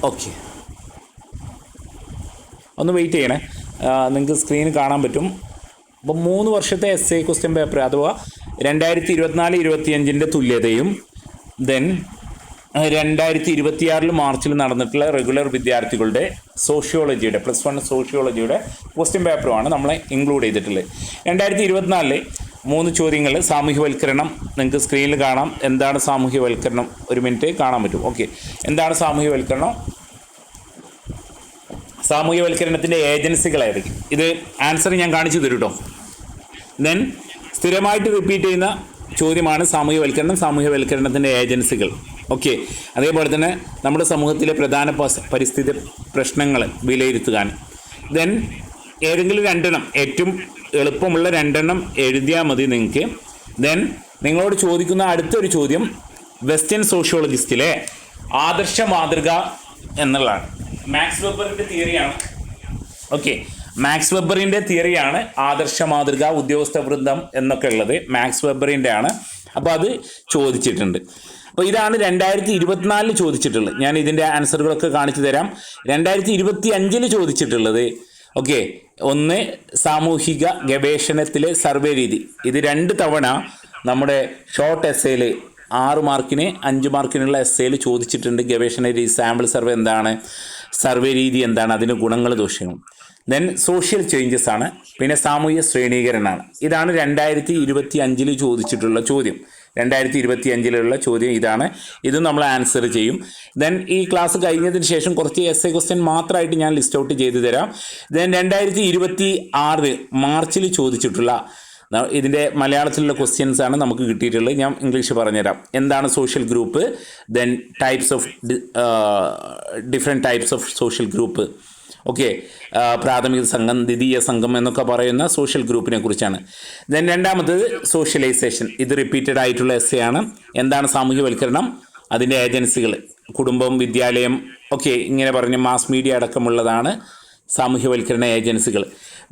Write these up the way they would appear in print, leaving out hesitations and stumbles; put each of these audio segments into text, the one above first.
Okay, ഒന്ന് wait ചെയ്യണേ. നിങ്ങൾക്ക് സ്ക്രീൻ കാണാൻ പറ്റും. അപ്പോൾ 3 വർഷത്തെ എസ് എ ക്വസ്റ്റ്യൻ പേപ്പർ അഥവാ 2024-25 തുല്യതയും ദെൻ 2026 മാർച്ചിൽ നടന്നിട്ടുള്ള റെഗുലർ വിദ്യാർത്ഥികളുടെ സോഷ്യോളജിയുടെ +1 സോഷ്യോളജിയുടെ ക്വസ്റ്റ്യൻ പേപ്പറുമാണ് നമ്മൾ ഇൻക്ലൂഡ് ചെയ്തിട്ടുള്ളത്. 2024 3 ചോദ്യങ്ങൾ. സാമൂഹ്യവൽക്കരണം നിങ്ങൾക്ക് സ്ക്രീനിൽ കാണാം. എന്താണ് സാമൂഹ്യവൽക്കരണം? ഒരു മിനിറ്റ് കാണാൻ പറ്റും. ഓക്കെ, എന്താണ് സാമൂഹ്യവൽക്കരണം? സാമൂഹ്യവൽക്കരണത്തിൻ്റെ ഏജൻസികൾ ഏതൊക്കെ? ഇത് ആൻസർ ഞാൻ കാണിച്ചു തരും കേട്ടോ. ദെൻ സ്ഥിരമായിട്ട് റിപ്പീറ്റ് ചെയ്യുന്ന ചോദ്യമാണ് സാമൂഹ്യവൽക്കരണം, സാമൂഹ്യവൽക്കരണത്തിൻ്റെ ഏജൻസികൾ. ഓക്കെ, അതേപോലെ തന്നെ നമ്മുടെ സമൂഹത്തിലെ പ്രധാന പരിസ്ഥിതി പ്രശ്നങ്ങൾ വിലയിരുത്തുവാൻ. ദെൻ ഏതെങ്കിലും 2 ഏറ്റവും എളുപ്പമുള്ള 2 എഴുതിയാൽ മതി നിങ്ങൾക്ക്. ദെൻ നിങ്ങളോട് ചോദിക്കുന്ന അടുത്തൊരു ചോദ്യം വെസ്റ്റേൺ സോഷ്യോളജിസ്റ്റിലെ ആദർശ മാതൃക എന്നുള്ളതാണ്. മാക്സ് വെബറിൻ്റെ തിയറിയാണ്. ഓക്കെ, മാക്സ് വെബറിൻ്റെ തിയറിയാണ് ആദർശ മാതൃക, ഉദ്യോഗസ്ഥ വൃന്ദം എന്നൊക്കെ ഉള്ളത് മാക്സ് വെബറിൻ്റെ ആണ്. അപ്പോൾ അത് ചോദിച്ചിട്ടുണ്ട്. അപ്പോൾ ഇതാണ് 2024 ചോദിച്ചിട്ടുള്ളത്. ഞാൻ ഇതിൻ്റെ ആൻസറുകളൊക്കെ കാണിച്ചു തരാം. 2025 ചോദിച്ചിട്ടുള്ളത് ഓക്കെ, ഒന്ന് സാമൂഹിക ഗവേഷണത്തിലെ സർവേ രീതി. ഇത് 2 തവണ നമ്മുടെ ഷോർട്ട് എസ്സേയിൽ 6 മാർക്കിന് 5 മാർക്കിനുള്ള എസ്സേയിൽ ചോദിച്ചിട്ടുണ്ട്. ഗവേഷണ രീതി, സാമ്പിൾ സർവേ എന്താണ്, സർവേ രീതി എന്താണ്, അതിന് ഗുണങ്ങൾ ദോഷങ്ങളും. ദെൻ സോഷ്യൽ ചേഞ്ചസ് ആണ്, പിന്നെ സാമൂഹ്യ ശ്രേണീകരണമാണ്. ഇതാണ് 2025 ചോദിച്ചിട്ടുള്ള ചോദ്യം. 2025 ചോദ്യം ഇതാണ്. ഇതും നമ്മൾ ആൻസർ ചെയ്യും. ദെൻ ഈ ക്ലാസ് കഴിഞ്ഞതിന് ശേഷം കുറച്ച് എസ് എ ക്വസ്റ്റ്യൻ മാത്രമായിട്ട് ഞാൻ ലിസ്റ്റ് ഔട്ട് ചെയ്ത് തരാം. ദെൻ 2026 മാർച്ചിൽ ചോദിച്ചിട്ടുള്ള ഇതിൻ്റെ മലയാളത്തിലുള്ള ക്വസ്റ്റ്യൻസ് ആണ് നമുക്ക് കിട്ടിയിട്ടുള്ളത്. ഞാൻ ഇംഗ്ലീഷ് പറഞ്ഞുതരാം. എന്താണ് social group, then different types of social group. Okay, പ്രാഥമിക സംഘം, ദ്വിതീയ സംഘം എന്നൊക്കെ പറയുന്ന സോഷ്യൽ ഗ്രൂപ്പിനെ കുറിച്ചാണ്. ദെൻ രണ്ടാമത്തത് സോഷ്യലൈസേഷൻ. ഇത് റിപ്പീറ്റഡ് ആയിട്ടുള്ള എസ്സേ ആണ്. എന്താണ് സാമൂഹ്യവൽക്കരണം, അതിൻ്റെ ഏജൻസികൾ, കുടുംബം, വിദ്യാലയം, ഓക്കെ, ഇങ്ങനെ പറഞ്ഞ മാസ് മീഡിയ അടക്കമുള്ളതാണ് സാമൂഹ്യവൽക്കരണ ഏജൻസികൾ.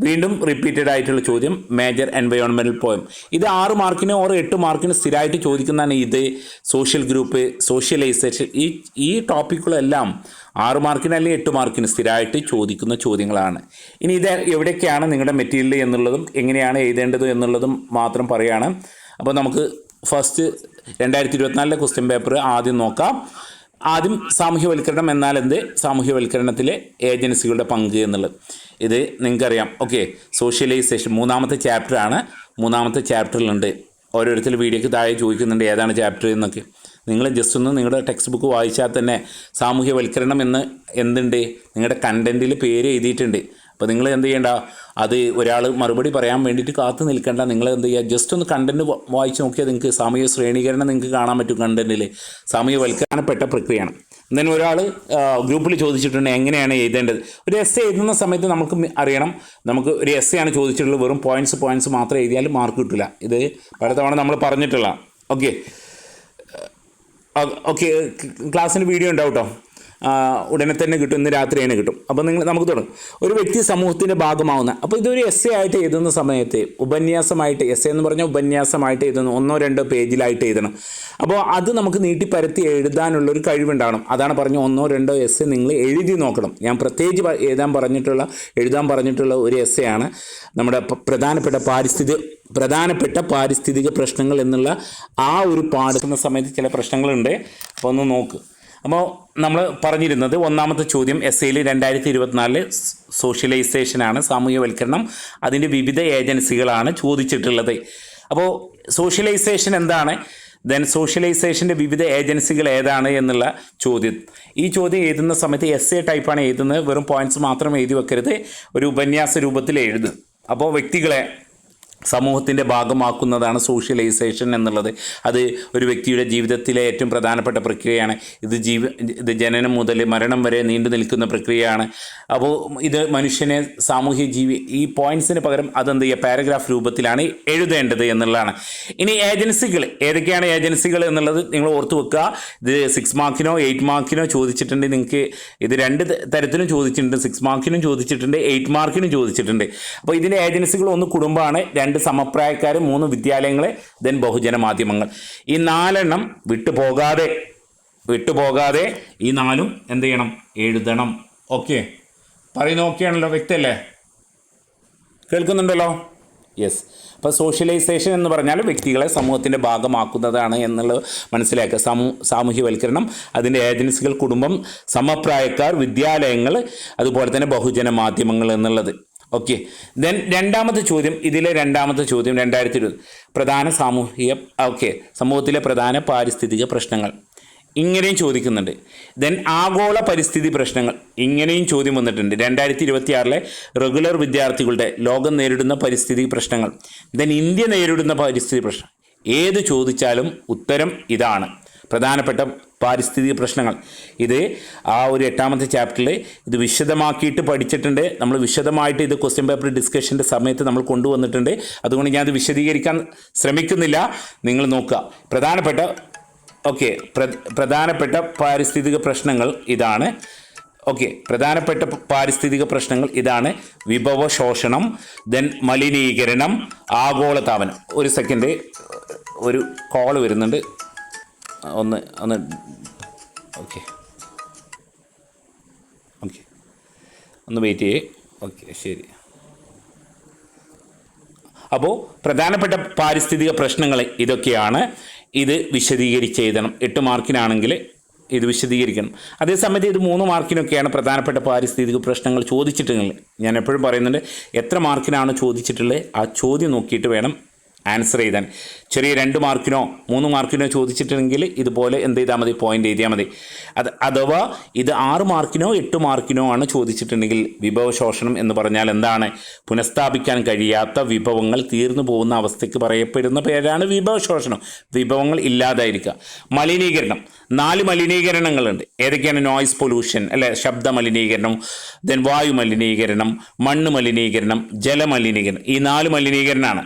വീണ്ടും റിപ്പീറ്റഡ് ആയിട്ടുള്ള ചോദ്യം മേജർ എൻവയോൺമെൻറ്റൽ പോയം. ഇത് 6 മാർക്കിന് ഓർ 8 മാർക്കിന് സ്ഥിരമായിട്ട് ചോദിക്കുന്നതാണ്. ഇത് സോഷ്യൽ ഗ്രൂപ്പ്, സോഷ്യലൈസേഷൻ, ഈ ടോപ്പിക്കുകളെല്ലാം 6 മാർക്കിന് അല്ലെങ്കിൽ 8 മാർക്കിന് സ്ഥിരമായിട്ട് ചോദിക്കുന്ന ചോദ്യങ്ങളാണ്. ഇനി ഇത് എവിടെയൊക്കെയാണ് നിങ്ങളുടെ മെറ്റീരിയൽ എന്നുള്ളതും എങ്ങനെയാണ് എഴുതേണ്ടത് എന്നുള്ളതും മാത്രം പറയുകയാണ്. അപ്പോൾ നമുക്ക് ഫസ്റ്റ് 2024 ക്വസ്റ്റ്യൻ പേപ്പർ ആദ്യം നോക്കാം. ആദ്യം സാമൂഹ്യവൽക്കരണം എന്നാൽ എന്ത്, സാമൂഹ്യവൽക്കരണത്തിലെ ഏജൻസികളുടെ പങ്ക് എന്നുള്ളത്. ഇത് നിങ്ങൾക്കറിയാം. ഓക്കെ, സോഷ്യലൈസേഷൻ 3ാമത്തെ ചാപ്റ്ററാണ്. 3ാമത്തെ ചാപ്റ്ററിലുണ്ട്. ഓരോരുത്തർ വീഡിയോയ്ക്ക് താഴെ ചോദിക്കുന്നുണ്ട് ഏതാണ് ചാപ്റ്റർ എന്നൊക്കെ. നിങ്ങൾ ജസ്റ്റ് ഒന്ന് നിങ്ങളുടെ ടെക്സ്റ്റ് ബുക്ക് വായിച്ചാൽ തന്നെ സാമൂഹ്യവൽക്കരണം എന്ന് എന്തുണ്ട്, നിങ്ങളുടെ കണ്ടൻറ്റിൽ പേര് എഴുതിയിട്ടുണ്ട്. അപ്പോൾ നിങ്ങൾ എന്ത് ചെയ്യേണ്ട, അത് ഒരാൾ മറുപടി പറയാൻ വേണ്ടിയിട്ട് കാത്തു നിൽക്കേണ്ട. നിങ്ങൾ എന്ത് ചെയ്യുക, ജസ്റ്റ് ഒന്ന് കണ്ടൻറ്റ് വായിച്ച് നോക്കിയാൽ നിങ്ങൾക്ക് സാമൂഹ്യ ശ്രേണീകരണം നിങ്ങൾക്ക് കാണാൻ പറ്റും. കണ്ടൻറ്റിൽ സാമൂഹ്യവൽക്കരണപ്പെട്ട പ്രക്രിയയാണ്. then ഒരാൾ ഗ്രൂപ്പിൽ ചോദിച്ചിട്ടുണ്ട് എങ്ങനെയാണ് എഴുതേണ്ടത്. ഒരു എസ്സേ എഴുതുന്ന സമയത്ത് നമുക്ക് അറിയണം, നമുക്ക് ഒരു എസ്സേ ആണ് ചോദിച്ചിട്ടുള്ളത്, വെറും പോയിൻറ്റ്സ് മാത്രം എഴുതിയാലും മാർക്ക് കിട്ടില്ല. ഇത് പലതവണ നമ്മൾ പറഞ്ഞിട്ടുള്ള. ഓക്കെ ഓക്കെ ക്ലാസ്സിന് വീഡിയോ ഉണ്ടാവും കേട്ടോ, ഉടനെ തന്നെ കിട്ടും, ഇന്ന് രാത്രി തന്നെ കിട്ടും. അപ്പോൾ നമുക്ക് തുടങ്ങും. ഒരു വ്യക്തി സമൂഹത്തിൻ്റെ ഭാഗമാവുന്ന, അപ്പോൾ ഇതൊരു എസ്സേ ആയിട്ട് എഴുതുന്ന സമയത്ത് ഉപന്യാസമായിട്ട്, എസ്സേ എന്ന് പറഞ്ഞാൽ ഉപന്യാസമായിട്ട് എഴുതുന്നു, 1-2 പേജിലായിട്ട് എഴുതണം. അപ്പോൾ അത് നമുക്ക് നീട്ടിപ്പരത്തി എഴുതാനുള്ളൊരു കഴിവുണ്ടാവണം. അതാണ് പറഞ്ഞ 1-2 എസ്സേ നിങ്ങൾ എഴുതി നോക്കണം. ഞാൻ പ്രത്യേകിച്ച് എഴുതാൻ പറഞ്ഞിട്ടുള്ള ഒരു എസ്സേ ആണ് നമ്മുടെ പ്രധാനപ്പെട്ട പാരിസ്ഥിതിക പ്രശ്നങ്ങൾ എന്നുള്ള ആ ഒരു പാടുന്ന സമയത്ത് ചില പ്രശ്നങ്ങളുണ്ട്. അപ്പോൾ ഒന്ന് നോക്ക്. അപ്പോൾ നമ്മൾ പറഞ്ഞിരുന്നത് 1ാമത്തെ ചോദ്യം എസ്സേയിൽ 2024 സോഷ്യലൈസേഷനാണ്, സാമൂഹ്യവൽക്കരണം, അതിൻ്റെ വിവിധ ഏജൻസികളാണ് ചോദിച്ചിട്ടുള്ളത്. അപ്പോൾ സോഷ്യലൈസേഷൻ എന്താണ്, ദെൻ സോഷ്യലൈസേഷൻ്റെ വിവിധ ഏജൻസികൾ ഏതാണ് എന്നുള്ള ചോദ്യം. ഈ ചോദ്യം എഴുതുന്ന സമയത്ത് എസ്സേ ടൈപ്പാണ് എഴുതുന്നത്, വെറും പോയിൻറ്റ്സ് മാത്രം എഴുതി വെക്കരുത്, ഒരു ഉപന്യാസ രൂപത്തിൽ എഴുതും. അപ്പോൾ വ്യക്തികളെ സമൂഹത്തിൻ്റെ ഭാഗമാക്കുന്നതാണ് സോഷ്യലൈസേഷൻ എന്നുള്ളത്. അത് ഒരു വ്യക്തിയുടെ ജീവിതത്തിലെ ഏറ്റവും പ്രധാനപ്പെട്ട പ്രക്രിയയാണ്. ഇത് ജനനം മുതൽ മരണം വരെ നീണ്ടു നിൽക്കുന്ന പ്രക്രിയയാണ്. അപ്പോൾ ഇത് മനുഷ്യനെ സാമൂഹ്യ ജീവി, ഈ പോയിൻറ്റ്സിന് പകരം അതെന്ത് ചെയ്യുക, പാരഗ്രാഫ് രൂപത്തിലാണ് എഴുതേണ്ടത് എന്നുള്ളതാണ്. ഇനി ഏജൻസികൾ ഏതൊക്കെയാണ് ഏജൻസികൾ എന്നുള്ളത് നിങ്ങൾ ഓർത്ത് വെക്കുക. ഇത് 6 മാർക്കിനോ 8 മാർക്കിനോ ചോദിച്ചിട്ടുണ്ട്. നിങ്ങൾക്ക് ഇത് 2 തരത്തിലും ചോദിച്ചിട്ടുണ്ട്, 6 മാർക്കിനും ചോദിച്ചിട്ടുണ്ട്, 8 മാർക്കിനും ചോദിച്ചിട്ടുണ്ട്. അപ്പോൾ ഇതിൻ്റെ ഏജൻസികൾ ഒന്ന് കുടുംബമാണ്, 2 സമപ്രായക്കാർ, 3 വിദ്യാലയങ്ങൾ, ദെൻ ബഹുജന മാധ്യമങ്ങൾ. ഈ 4 വിട്ടുപോകാതെ വിട്ടുപോകാതെ ഈ 4 എന്ത് ചെയ്യണം, എഴുതണം. ഓക്കെ, പറയുന്ന ഓക്കെയാണല്ലോ, വ്യക്തമല്ലേ, കേൾക്കുന്നുണ്ടല്ലോ? യെസ്. അപ്പോൾ സോഷ്യലൈസേഷൻ എന്ന് പറഞ്ഞാൽ വ്യക്തികളെ സമൂഹത്തിൻ്റെ ഭാഗമാക്കുന്നതാണ് എന്നുള്ളത് മനസ്സിലാക്കുക. സാമൂഹ്യവൽക്കരണം, അതിൻ്റെ ഏജൻസികൾ, കുടുംബം, സമപ്രായക്കാർ, വിദ്യാലയങ്ങൾ, അതുപോലെ തന്നെ ബഹുജന മാധ്യമങ്ങൾ എന്നുള്ളത്. ഓക്കെ. ദെൻ രണ്ടാമത്തെ ചോദ്യം, ഇതിലെ രണ്ടാമത്തെ ചോദ്യം 2020 പ്രധാന സമൂഹത്തിലെ പ്രധാന പാരിസ്ഥിതിക പ്രശ്നങ്ങൾ, ഇങ്ങനെയും ചോദിക്കുന്നുണ്ട്. ദെൻ ആഗോള പരിസ്ഥിതി പ്രശ്നങ്ങൾ, ഇങ്ങനെയും ചോദ്യം വന്നിട്ടുണ്ട് 2026 റെഗുലർ വിദ്യാർത്ഥികളുടെ ലോകം നേരിടുന്ന പരിസ്ഥിതി പ്രശ്നങ്ങൾ. ദെൻ ഇന്ത്യ നേരിടുന്ന പരിസ്ഥിതി പ്രശ്നം. ഏത് ചോദിച്ചാലും ഉത്തരം ഇതാണ്, പ്രധാനപ്പെട്ട പാരിസ്ഥിതിക പ്രശ്നങ്ങൾ. ഇത് ആ ഒരു 8ാമത്തെ ചാപ്റ്ററിൽ ഇത് വിശദമാക്കിയിട്ട് പഠിച്ചിട്ടുണ്ട്. നമ്മൾ വിശദമായിട്ട് ഇത് ക്വസ്റ്റ്യൻ പേപ്പർ ഡിസ്കഷൻ്റെ സമയത്ത് നമ്മൾ കൊണ്ടുവന്നിട്ടുണ്ട്. അതുകൊണ്ട് ഞാനത് വിശദീകരിക്കാൻ ശ്രമിക്കുന്നില്ല, നിങ്ങൾ നോക്കുക. പ്രധാനപ്പെട്ട പാരിസ്ഥിതിക പ്രശ്നങ്ങൾ ഇതാണ്. പ്രധാനപ്പെട്ട പാരിസ്ഥിതിക പ്രശ്നങ്ങൾ ഇതാണ്: വിഭവ ശോഷണം, ദെൻ മലിനീകരണം, ആഗോളതാപനം. ഒരു സെക്കൻഡ്, ഒരു കോൾ വരുന്നുണ്ട്, ഒന്ന് ഒന്ന് വെയിറ്റ് ചെയ്യേ. ശരി. അപ്പോൾ പ്രധാനപ്പെട്ട പാരിസ്ഥിതിക പ്രശ്നങ്ങൾ ഇതൊക്കെയാണ്. ഇത് വിശദീകരിച്ച് എഴുതണം. 8 മാർക്കിനാണെങ്കിൽ ഇത് വിശദീകരിക്കണം. അതേസമയത്ത് ഇത് 3 മാർക്കിനൊക്കെയാണ് പ്രധാനപ്പെട്ട പാരിസ്ഥിതിക പ്രശ്നങ്ങൾ ചോദിച്ചിട്ടുള്ളത്. ഞാൻ എപ്പോഴും പറയുന്നുണ്ട്, എത്ര മാർക്കിനാണ് ചോദിച്ചിട്ടുള്ളത് ആ ചോദ്യം നോക്കിയിട്ട് വേണം ആൻസർ ചെയ്താൻ. ചെറിയ 2 മാർക്കിനോ 3 മാർക്കിനോ ചോദിച്ചിട്ടുണ്ടെങ്കിൽ ഇതുപോലെ എന്ത് ചെയ്താൽ മതി, പോയിൻ്റ് എഴുതിയാൽ മതി. അഥവാ ഇത് 6 മാർക്കിനോ 8 മാർക്കിനോ ആണ് ചോദിച്ചിട്ടുണ്ടെങ്കിൽ, വിഭവശോഷണം എന്ന് പറഞ്ഞാൽ എന്താണ്? പുനഃസ്ഥാപിക്കാൻ കഴിയാത്ത വിഭവങ്ങൾ തീർന്നു പോകുന്ന അവസ്ഥയ്ക്ക് പറയപ്പെടുന്ന പേരാണ് വിഭവശോഷണം. വിഭവങ്ങൾ ഇല്ലാതായിരിക്കുക. മലിനീകരണം, 4 മലിനീകരണങ്ങളുണ്ട്. ഏതൊക്കെയാണ്? നോയ്സ് പൊല്യൂഷൻ, അല്ലെ, ശബ്ദ മലിനീകരണം, ദെൻ വായു മലിനീകരണം, മണ്ണ് മലിനീകരണം, ജലമലിനീകരണം. ഈ 4 മലിനീകരണമാണ്.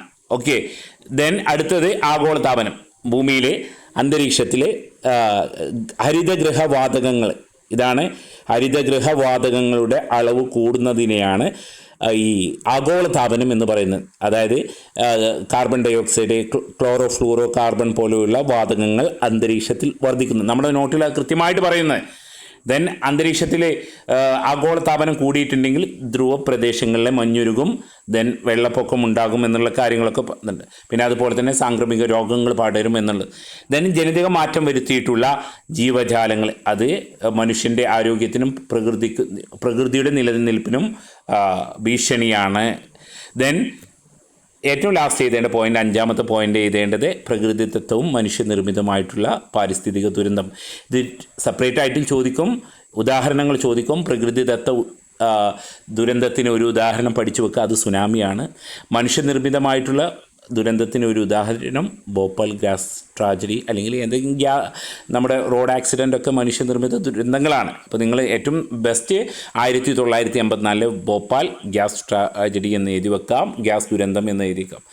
ദെൻ അടുത്തത് ആഗോളതാപനം. ഭൂമിയിലെ അന്തരീക്ഷത്തിലെ ഹരിതഗൃഹവാതകങ്ങൾ, ഇതാണ് ഹരിതഗൃഹവാതകങ്ങളുടെ അളവ് കൂടുന്നതിനെയാണ് ഈ ആഗോളതാപനം എന്ന് പറയുന്നത്. അതായത് carbon dioxide, chlorofluorocarbon പോലെയുള്ള വാതകങ്ങൾ അന്തരീക്ഷത്തിൽ വർദ്ധിക്കുന്നു. നമ്മുടെ നോട്ടിൽ അത് കൃത്യമായിട്ട് പറയുന്നത്. ദെൻ അന്തരീക്ഷത്തിൽ ആഗോളതാപനം കൂടിയിട്ടുണ്ടെങ്കിൽ ധ്രുവ പ്രദേശങ്ങളിലെ മഞ്ഞുരുകും, ദെൻ വെള്ളപ്പൊക്കം ഉണ്ടാകും എന്നുള്ള കാര്യങ്ങളൊക്കെ ഉണ്ട്. പിന്നെ അതുപോലെ തന്നെ സാംക്രമിക രോഗങ്ങൾ പടരും എന്നുള്ളത്. ദെൻ ജനിതക മാറ്റം വരുത്തിയിട്ടുള്ള ജീവജാലങ്ങൾ, അത് മനുഷ്യൻ്റെ ആരോഗ്യത്തിനും പ്രകൃതിയുടെ നിലനിൽപ്പിനും ഭീഷണിയാണ്. ദെൻ ഏറ്റവും ലാസ്റ്റ് എഴുതേണ്ട പോയിൻ്റ്, 5ാമത്തെ പോയിൻ്റ് എഴുതേണ്ടത് പ്രകൃതിദത്തവും മനുഷ്യനിർമ്മിതമായിട്ടുള്ള പാരിസ്ഥിതിക ദുരന്തം. ഇത് സെപ്പറേറ്റ് ആയിട്ടും ചോദിക്കും, ഉദാഹരണങ്ങൾ ചോദിക്കും. പ്രകൃതിദത്ത ദുരന്തത്തിന് ഒരു ഉദാഹരണം പഠിച്ചു വെക്കുക, അത് സുനാമിയാണ്. മനുഷ്യനിർമ്മിതമായിട്ടുള്ള ദുരന്തത്തിന് ഒരു ഉദാഹരണം ഭോപ്പാൽ ഗ്യാസ് ട്രാജഡി, അല്ലെങ്കിൽ എന്തെങ്കിലും നമ്മുടെ റോഡ് ആക്സിഡൻ്റ് ഒക്കെ മനുഷ്യനിർമ്മിത ദുരന്തങ്ങളാണ്. അപ്പോൾ നിങ്ങൾ ഏറ്റവും ബെസ്റ്റ് 1984 ഭോപ്പാൽ ഗ്യാസ് ട്രാജഡി എന്ന് എഴുതി വെക്കാം, ഗ്യാസ് ദുരന്തം എന്ന് എഴുതി വെക്കാം.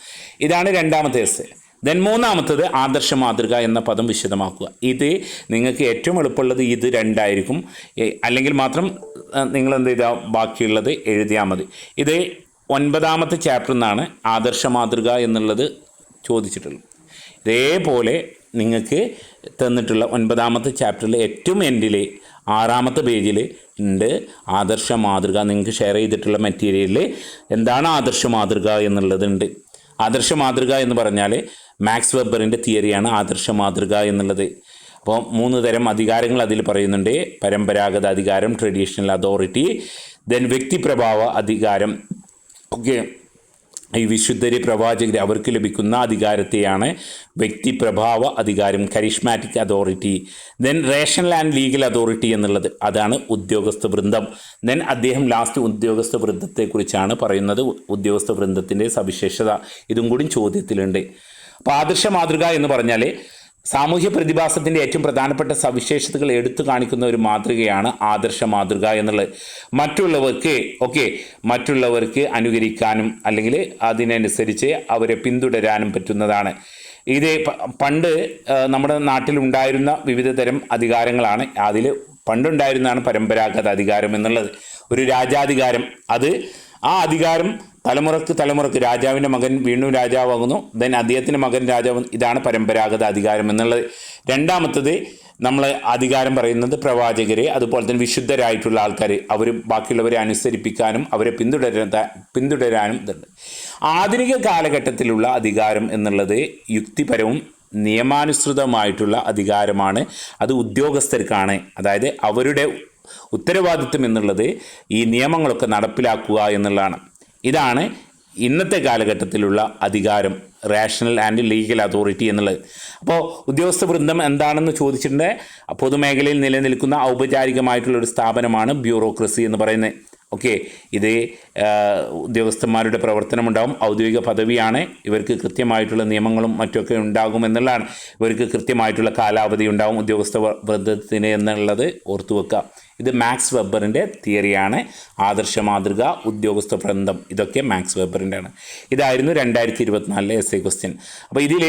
ഇതാണ് 2ാമത്തെ എസ്സേ. ദെൻ 3ാമത്തത് ആദർശ മാതൃക എന്ന പദം വിശദമാക്കുക. ഇത് നിങ്ങൾക്ക് ഏറ്റവും എളുപ്പമുള്ളത് ഇത് 2 ആയിരിക്കും. അല്ലെങ്കിൽ മാത്രം നിങ്ങൾ എന്ത് ചെയ്താൽ ബാക്കിയുള്ളത് എഴുതിയാൽ മതി. ഇത് 9ാമത്തെ ചാപ്റ്ററിൽ നിന്നാണ് ആദർശ മാതൃക എന്നുള്ളത് ചോദിച്ചിട്ടുള്ളത്. ഇതേപോലെ നിങ്ങൾക്ക് തന്നിട്ടുള്ള 9ാമത്തെ ചാപ്റ്ററിൽ ഏറ്റവും എൻഡിൽ 6ാമത്തെ പേജിൽ ഉണ്ട് ആദർശ മാതൃക. നിങ്ങൾക്ക് ഷെയർ ചെയ്തിട്ടുള്ള മെറ്റീരിയലിൽ എന്താണ് ആദർശ മാതൃക എന്നുള്ളതുണ്ട്. ആദർശ മാതൃക എന്ന് പറഞ്ഞാൽ മാക്സ് വെബറിൻ്റെ തിയറിയാണ് ആദർശ മാതൃക എന്നുള്ളത്. അപ്പോൾ 3 തരം അധികാരങ്ങൾ അതിൽ പറയുന്നുണ്ട്. പരമ്പരാഗത അധികാരം, ട്രഡീഷണൽ അതോറിറ്റി, ദെൻ വ്യക്തിപ്രഭാവ അധികാരം. ഈ വിശുദ്ധര്, പ്രവാചകർ, അവർക്ക് ലഭിക്കുന്ന അധികാരത്തെയാണ് വ്യക്തിപ്രഭാവ അധികാരം, charismatic authority. Then rational and legal authority എന്നുള്ളത്, അതാണ് ഉദ്യോഗസ്ഥ വൃന്ദം. ദെൻ അദ്ദേഹം ലാസ്റ്റ് ഉദ്യോഗസ്ഥ വൃന്ദത്തെക്കുറിച്ചാണ് പറയുന്നത്. ഉദ്യോഗസ്ഥ വൃന്ദത്തിൻ്റെ സവിശേഷത ഇതും കൂടി ചോദ്യത്തിലുണ്ട്. അപ്പോൾ ആദർശ മാതൃക എന്ന് പറഞ്ഞാൽ സാമൂഹ്യ പ്രതിഭാസത്തിൻ്റെ ഏറ്റവും പ്രധാനപ്പെട്ട സവിശേഷതകൾ എടുത്തു കാണിക്കുന്ന ഒരു മാതൃകയാണ് ആദർശ മാതൃക എന്നുള്ളത്. മറ്റുള്ളവർക്ക് അനുകരിക്കാനും അല്ലെങ്കിൽ അതിനനുസരിച്ച് അവരെ പിന്തുടരാനും പറ്റുന്നതാണ്. ഇത് പണ്ട് നമ്മുടെ നാട്ടിലുണ്ടായിരുന്ന വിവിധ തരം അധികാരങ്ങളാണ്. അതിൽ പണ്ടുണ്ടായിരുന്നതാണ് പരമ്പരാഗത അധികാരം എന്നുള്ളത്. ഒരു രാജാധികാരം, അത് ആ അധികാരം തലമുറക്ക് രാജാവിൻ്റെ മകൻ വീണ്ടും രാജാവാകുന്നു, ദെൻ അദ്ദേഹത്തിൻ്റെ മകൻ രാജാവ്. ഇതാണ് പരമ്പരാഗത അധികാരം എന്നുള്ളത്. രണ്ടാമത്തത് നമ്മൾ അധികാരം പറയുന്നത് പ്രവാചകരെ, അതുപോലെ തന്നെ വിശുദ്ധരായിട്ടുള്ള ആൾക്കാർ, അവർ ബാക്കിയുള്ളവരെ അനുസരിപ്പിക്കാനും അവരെ പിന്തുടരാനും ഇതുണ്ട്. ആധുനിക കാലഘട്ടത്തിലുള്ള അധികാരം എന്നുള്ളത് യുക്തിപരവും നിയമാനുസൃതമായിട്ടുള്ള അധികാരമാണ്. അത് ഉദ്യോഗസ്ഥർക്കാണ്. അതായത് അവരുടെ ഉത്തരവാദിത്വം എന്നുള്ളത് ഈ നിയമങ്ങളൊക്കെ നടപ്പിലാക്കുക എന്നുള്ളതാണ്. ഇതാണ് ഇന്നത്തെ കാലഘട്ടത്തിലുള്ള അധികാരം, റേഷണൽ ആൻഡ് ലീഗൽ അതോറിറ്റി എന്നുള്ളത്. അപ്പോൾ ഉദ്യോഗസ്ഥ വൃന്ദം എന്താണെന്ന് ചോദിച്ചിട്ടുണ്ട്. പൊതുമേഖലയിൽ നിലനിൽക്കുന്ന ഔപചാരികമായിട്ടുള്ള ഒരു സ്ഥാപനമാണ് ബ്യൂറോക്രസി എന്ന് പറയുന്നത്. ഓക്കെ, ഇത് ഉദ്യോഗസ്ഥന്മാരുടെ പ്രവർത്തനമുണ്ടാകും, ഔദ്യോഗിക പദവിയാണ്, ഇവർക്ക് കൃത്യമായിട്ടുള്ള നിയമങ്ങളും മറ്റൊക്കെ ഉണ്ടാകും എന്നുള്ളതാണ്. ഇവർക്ക് കൃത്യമായിട്ടുള്ള കാലാവധി ഉണ്ടാകും ഉദ്യോഗസ്ഥ വൃന്ദത്തിന് എന്നുള്ളത് ഓർത്തു വെക്കുക. ഇത് മാക്സ് വെബറിൻ്റെ തിയറിയാണ്. ആദർശ മാതൃക, ഉദ്യോഗസ്ഥ വൃന്ദം, ഇതൊക്കെ മാക്സ് വെബറിൻ്റെ ആണ്. ഇതായിരുന്നു 2024 എസ് എ ക്വസ്റ്റ്യൻ. അപ്പോൾ ഇതിൽ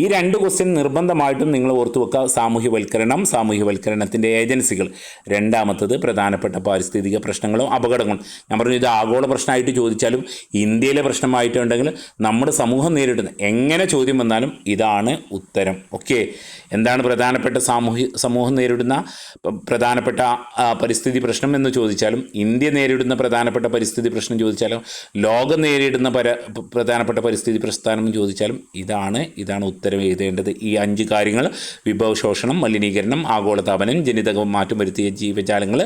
ഈ 2 ക്വസ്റ്റ്യൻ നിർബന്ധമായിട്ടും നിങ്ങൾ ഓർത്തു വെക്കുക. സാമൂഹ്യവൽക്കരണത്തിൻ്റെ ഏജൻസികൾ, രണ്ടാമത്തത് പ്രധാനപ്പെട്ട പാരിസ്ഥിതിക പ്രശ്നങ്ങളും അപകടങ്ങളും. ഞാൻ പറഞ്ഞു, ഇത് ആഗോള പ്രശ്നമായിട്ട് ചോദിച്ചാലും ഇന്ത്യയിലെ പ്രശ്നമായിട്ടുണ്ടെങ്കിൽ നമ്മുടെ സമൂഹം നേരിടുന്ന എങ്ങനെ ചോദ്യം വന്നാലും ഇതാണ് ഉത്തരം. ഓക്കെ, എന്താണ് പ്രധാനപ്പെട്ട സമൂഹം നേരിടുന്ന പ്രധാനപ്പെട്ട പരിസ്ഥിതി പ്രശ്നം എന്ന് ചോദിച്ചാലും, ഇന്ത്യ നേരിടുന്ന പ്രധാനപ്പെട്ട പരിസ്ഥിതി പ്രശ്നം ചോദിച്ചാലും, ലോകം നേരിടുന്ന പ്രധാനപ്പെട്ട പരിസ്ഥിതി പ്രസ്ഥാനം ചോദിച്ചാലും ഇതാണ് ഉത്തരം എഴുതേണ്ടത്. ഈ 5 കാര്യങ്ങൾ: വിഭവശോഷണം, മലിനീകരണം, ആഗോളതാപനം, ജനിതക മാറ്റം വരുത്തിയ ജീവജാലങ്ങൾ,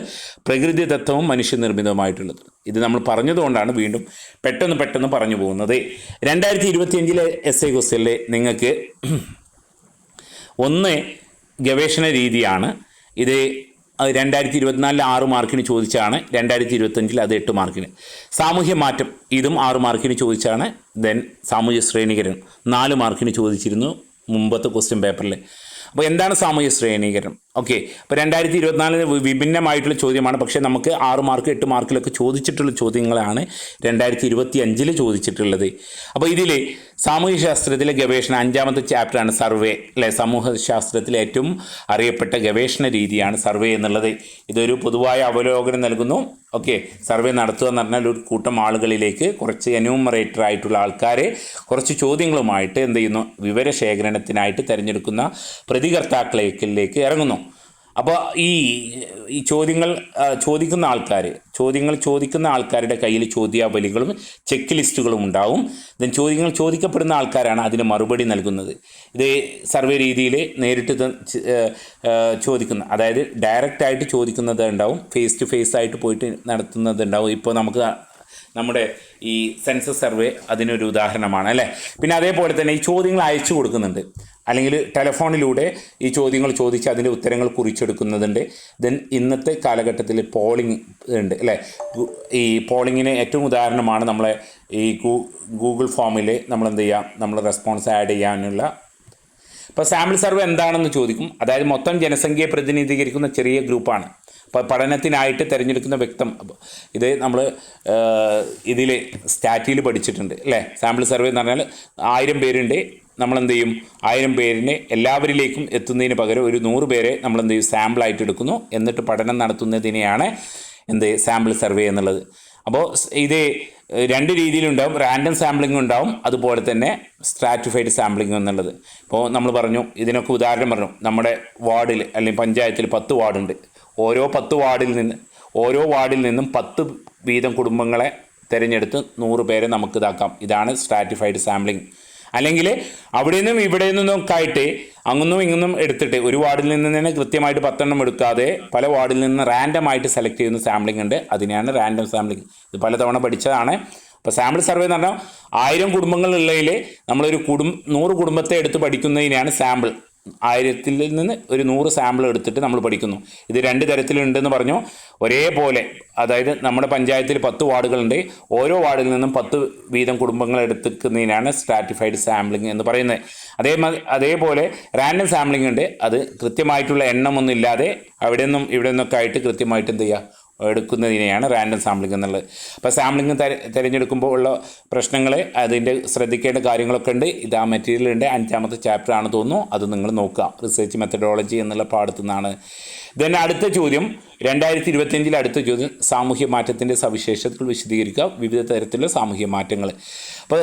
പ്രകൃതിദത്തവും മനുഷ്യനിർമ്മിതവുമായിട്ടുള്ളത്. ഇത് നമ്മൾ പറഞ്ഞതുകൊണ്ടാണ് വീണ്ടും പെട്ടെന്ന് പറഞ്ഞു പോകുന്നത്. 2025 എസ് എ ക്വസ്റ്റ്യനിൽ നിങ്ങൾക്ക് 1 ഗവേഷണ രീതിയാണ്. ഇത് 2024 6 മാർക്കിന് ചോദിച്ചാണ്. 2025 അത് 8 മാർക്കിന്. സാമൂഹ്യ മാറ്റം, ഇതും 6 മാർക്കിന് ചോദിച്ചാണ്. ദെൻ സാമൂഹ്യ ശ്രേണീകരണം 4 മാർക്കിന് ചോദിച്ചിരുന്നു മുമ്പത്തെ ക്വസ്റ്റ്യൻ പേപ്പറിൽ. അപ്പോൾ എന്താണ് സാമൂഹ്യ ശ്രേണീകരണം? ഓക്കെ, അപ്പോൾ 2024 വിഭിന്നമായിട്ടുള്ള ചോദ്യമാണ്. പക്ഷേ നമുക്ക് 6 മാർക്ക് 8 മാർക്കിലൊക്കെ ചോദിച്ചിട്ടുള്ള ചോദ്യങ്ങളാണ് 2025 ചോദിച്ചിട്ടുള്ളത്. അപ്പോൾ ഇതിൽ സാമൂഹ്യശാസ്ത്രത്തിലെ ഗവേഷണം 5ാമത്തെ ചാപ്റ്ററാണ് സർവേ, അല്ലെ? സമൂഹശാസ്ത്രത്തിലെ ഏറ്റവും അറിയപ്പെട്ട ഗവേഷണ രീതിയാണ് സർവേ എന്നുള്ളത്. ഇതൊരു പൊതുവായ അവലോകനം നൽകുന്നു. ഓക്കെ, സർവേ നടത്തുക എന്ന് പറഞ്ഞാൽ ഒരു കൂട്ടം ആളുകളിലേക്ക് കുറച്ച് എന്യൂമറേറ്റർ ആയിട്ടുള്ള ആൾക്കാരെ കുറച്ച് ചോദ്യങ്ങളുമായിട്ട് എന്ത് ചെയ്യുന്നു, വിവരശേഖരണത്തിനായിട്ട് തിരഞ്ഞെടുക്കുന്ന പ്രതികർത്താക്കളിലേക്ക് ഇറങ്ങുന്നു. അപ്പോൾ ഈ ചോദ്യങ്ങൾ ചോദിക്കുന്ന ആൾക്കാരുടെ കയ്യിൽ ചോദ്യാവലികളും ചെക്ക് ലിസ്റ്റുകളും ഉണ്ടാവും. ദെൻ ചോദ്യങ്ങൾ ചോദിക്കപ്പെടുന്ന ആൾക്കാരാണ് അതിന് മറുപടി നൽകുന്നത്. ഇത് സർവേ രീതിയിൽ നേരിട്ട് ചോദിക്കുന്ന, അതായത് ഡയറക്റ്റായിട്ട് ചോദിക്കുന്നത് ഉണ്ടാവും, ഫേസ് ടു ഫേസ് ആയിട്ട് പോയിട്ട് നടത്തുന്നത് ഉണ്ടാവും. ഇപ്പോൾ നമുക്ക് നമ്മുടെ ഈ സെൻസസ് സർവേ അതിനൊരു ഉദാഹരണമാണ്, അല്ലേ? പിന്നെ അതേപോലെ തന്നെ ഈ ചോദ്യങ്ങൾ അയച്ചു കൊടുക്കുന്നുണ്ട്, അല്ലെങ്കിൽ ടെലഫോണിലൂടെ ഈ ചോദ്യങ്ങൾ ചോദിച്ച് അതിൻ്റെ ഉത്തരങ്ങൾ കുറിച്ചെടുക്കുന്നതുണ്ട്. ദെൻ ഇന്നത്തെ കാലഘട്ടത്തിൽ പോളിംഗ് ഉണ്ട്, അല്ലേ? ഈ പോളിങ്ങിന് ഏറ്റവും ഉദാഹരണമാണ് നമ്മളെ ഈ ഗൂഗിൾ ഫോമിൽ നമ്മളെന്ത് ചെയ്യുക, നമ്മൾ റെസ്പോൺസ് ആഡ് ചെയ്യാനുള്ള. ഇപ്പോൾ സാമ്പിൾ സർവേ എന്താണെന്ന് ചോദിക്കും. അതായത് മൊത്തം ജനസംഖ്യയെ പ്രതിനിധീകരിക്കുന്ന ചെറിയ ഗ്രൂപ്പാണ്. ഇപ്പോൾ പഠനത്തിനായിട്ട് തിരഞ്ഞെടുക്കുന്ന വ്യക്തം, ഇത് നമ്മൾ ഇതിൽ സ്റ്റാറ്റിയിൽ പഠിച്ചിട്ടുണ്ട്, അല്ലേ? സാമ്പിൾ സർവേ എന്ന് പറഞ്ഞാൽ 1000 പേരുണ്ട്, നമ്മളെന്ത് ചെയ്യും, 1000 പേരിനെ എല്ലാവരിലേക്കും എത്തുന്നതിന് പകരം ഒരു 100 പേരെ നമ്മളെന്ത് ചെയ്യും, സാമ്പിളായിട്ട് എടുക്കുന്നു. എന്നിട്ട് പഠനം നടത്തുന്നതിനെയാണ് സാമ്പിൾ സർവേ എന്നുള്ളത്. അപ്പോൾ ഇത് 2 രീതിയിലുണ്ടാവും. റാൻഡം സാമ്പിളിംഗ് ഉണ്ടാവും, അതുപോലെ തന്നെ സ്ട്രാറ്റിഫൈഡ് സാമ്പിളിംഗ് എന്നുള്ളത്. ഇപ്പോൾ നമ്മൾ പറഞ്ഞു, ഇതിനൊക്കെ ഉദാഹരണം പറഞ്ഞു, നമ്മുടെ വാർഡിൽ അല്ലെങ്കിൽ പഞ്ചായത്തിൽ 10 വാർഡുണ്ട്. ഓരോ വാർഡിൽ നിന്നും 10 വീതം കുടുംബങ്ങളെ തിരഞ്ഞെടുത്ത് 100 പേരെ നമുക്ക് ഇതാക്കാം. ഇതാണ് സ്ട്രാറ്റിഫൈഡ് സാമ്പിളിംഗ്. അല്ലെങ്കിൽ അവിടെ നിന്നും ഇവിടെ നിന്നൊക്കെ ആയിട്ട് അങ്ങൊന്നും ഇങ്ങൊന്നും എടുത്തിട്ട് ഒരു വാർഡിൽ നിന്ന് തന്നെ കൃത്യമായിട്ട് 10 എണ്ണം എടുക്കാതെ പല വാർഡിൽ നിന്ന് റാൻഡമായിട്ട് സെലക്ട് ചെയ്യുന്ന സാമ്പിളിംഗ് ഉണ്ട്. അതിനെയാണ് റാൻഡം സാമ്പിളിംഗ്. ഇത് പലതവണ പഠിച്ചതാണ്. അപ്പോൾ സാമ്പിൾ സർവേ എന്ന് പറഞ്ഞാൽ 1000 കുടുംബങ്ങളുള്ളതിൽ നമ്മളൊരു 100 കുടുംബത്തെ എടുത്ത് പഠിക്കുന്നതിനാണ് സാമ്പിൾ. 1000-ൽ നിന്ന് ഒരു 100 സാമ്പിൾ എടുത്തിട്ട് നമ്മൾ പഠിക്കുന്നു. ഇത് 2 തരത്തിലുണ്ടെന്ന് പറഞ്ഞു. ഒരേപോലെ, അതായത് നമ്മുടെ പഞ്ചായത്തിൽ 10 വാർഡുകളുണ്ട്. ഓരോ വാർഡിൽ നിന്നും 10 വീതം കുടുംബങ്ങൾ എടുക്കുന്നതിനാണ് സ്ട്രാറ്റിഫൈഡ് സാമ്പിളിംഗ് എന്ന് പറയുന്നത്. അതേപോലെ റാൻഡം സാമ്പിളിംഗ് ഉണ്ട്. അത് കൃത്യമായിട്ടുള്ള എണ്ണമൊന്നും ഇല്ലാതെ അവിടെ നിന്നും ഇവിടെ നിന്നൊക്കെ ആയിട്ട് കൃത്യമായിട്ട് എന്ത് ചെയ്യുക, എടുക്കുന്നതിനെയാണ് റാൻഡം സാമ്പിളിംഗ് എന്നുള്ളത്. അപ്പോൾ സാമ്പിളിംഗ് തിരഞ്ഞെടുക്കുമ്പോൾ ഉള്ള പ്രശ്നങ്ങൾ, അതിൻ്റെ ശ്രദ്ധിക്കേണ്ട കാര്യങ്ങളൊക്കെ ഉണ്ട്. ഇത് ആ മെറ്റീരിയലുണ്ട്, 5ാമത്തെ ചാപ്റ്റർ ആണ് തോന്നുന്നു. അത് നിങ്ങൾ നോക്കുക. റിസർച്ച് മെത്തഡോളജി എന്നുള്ള പാഠത്തു നിന്നാണ് ദെൻ അടുത്ത ചോദ്യം 2025 അടുത്ത ചോദ്യം, സാമൂഹ്യ മാറ്റത്തിൻ്റെ സവിശേഷതകൾ വിശദീകരിക്കുക, വിവിധ തരത്തിലുള്ള സാമൂഹ്യ മാറ്റങ്ങൾ. അപ്പോൾ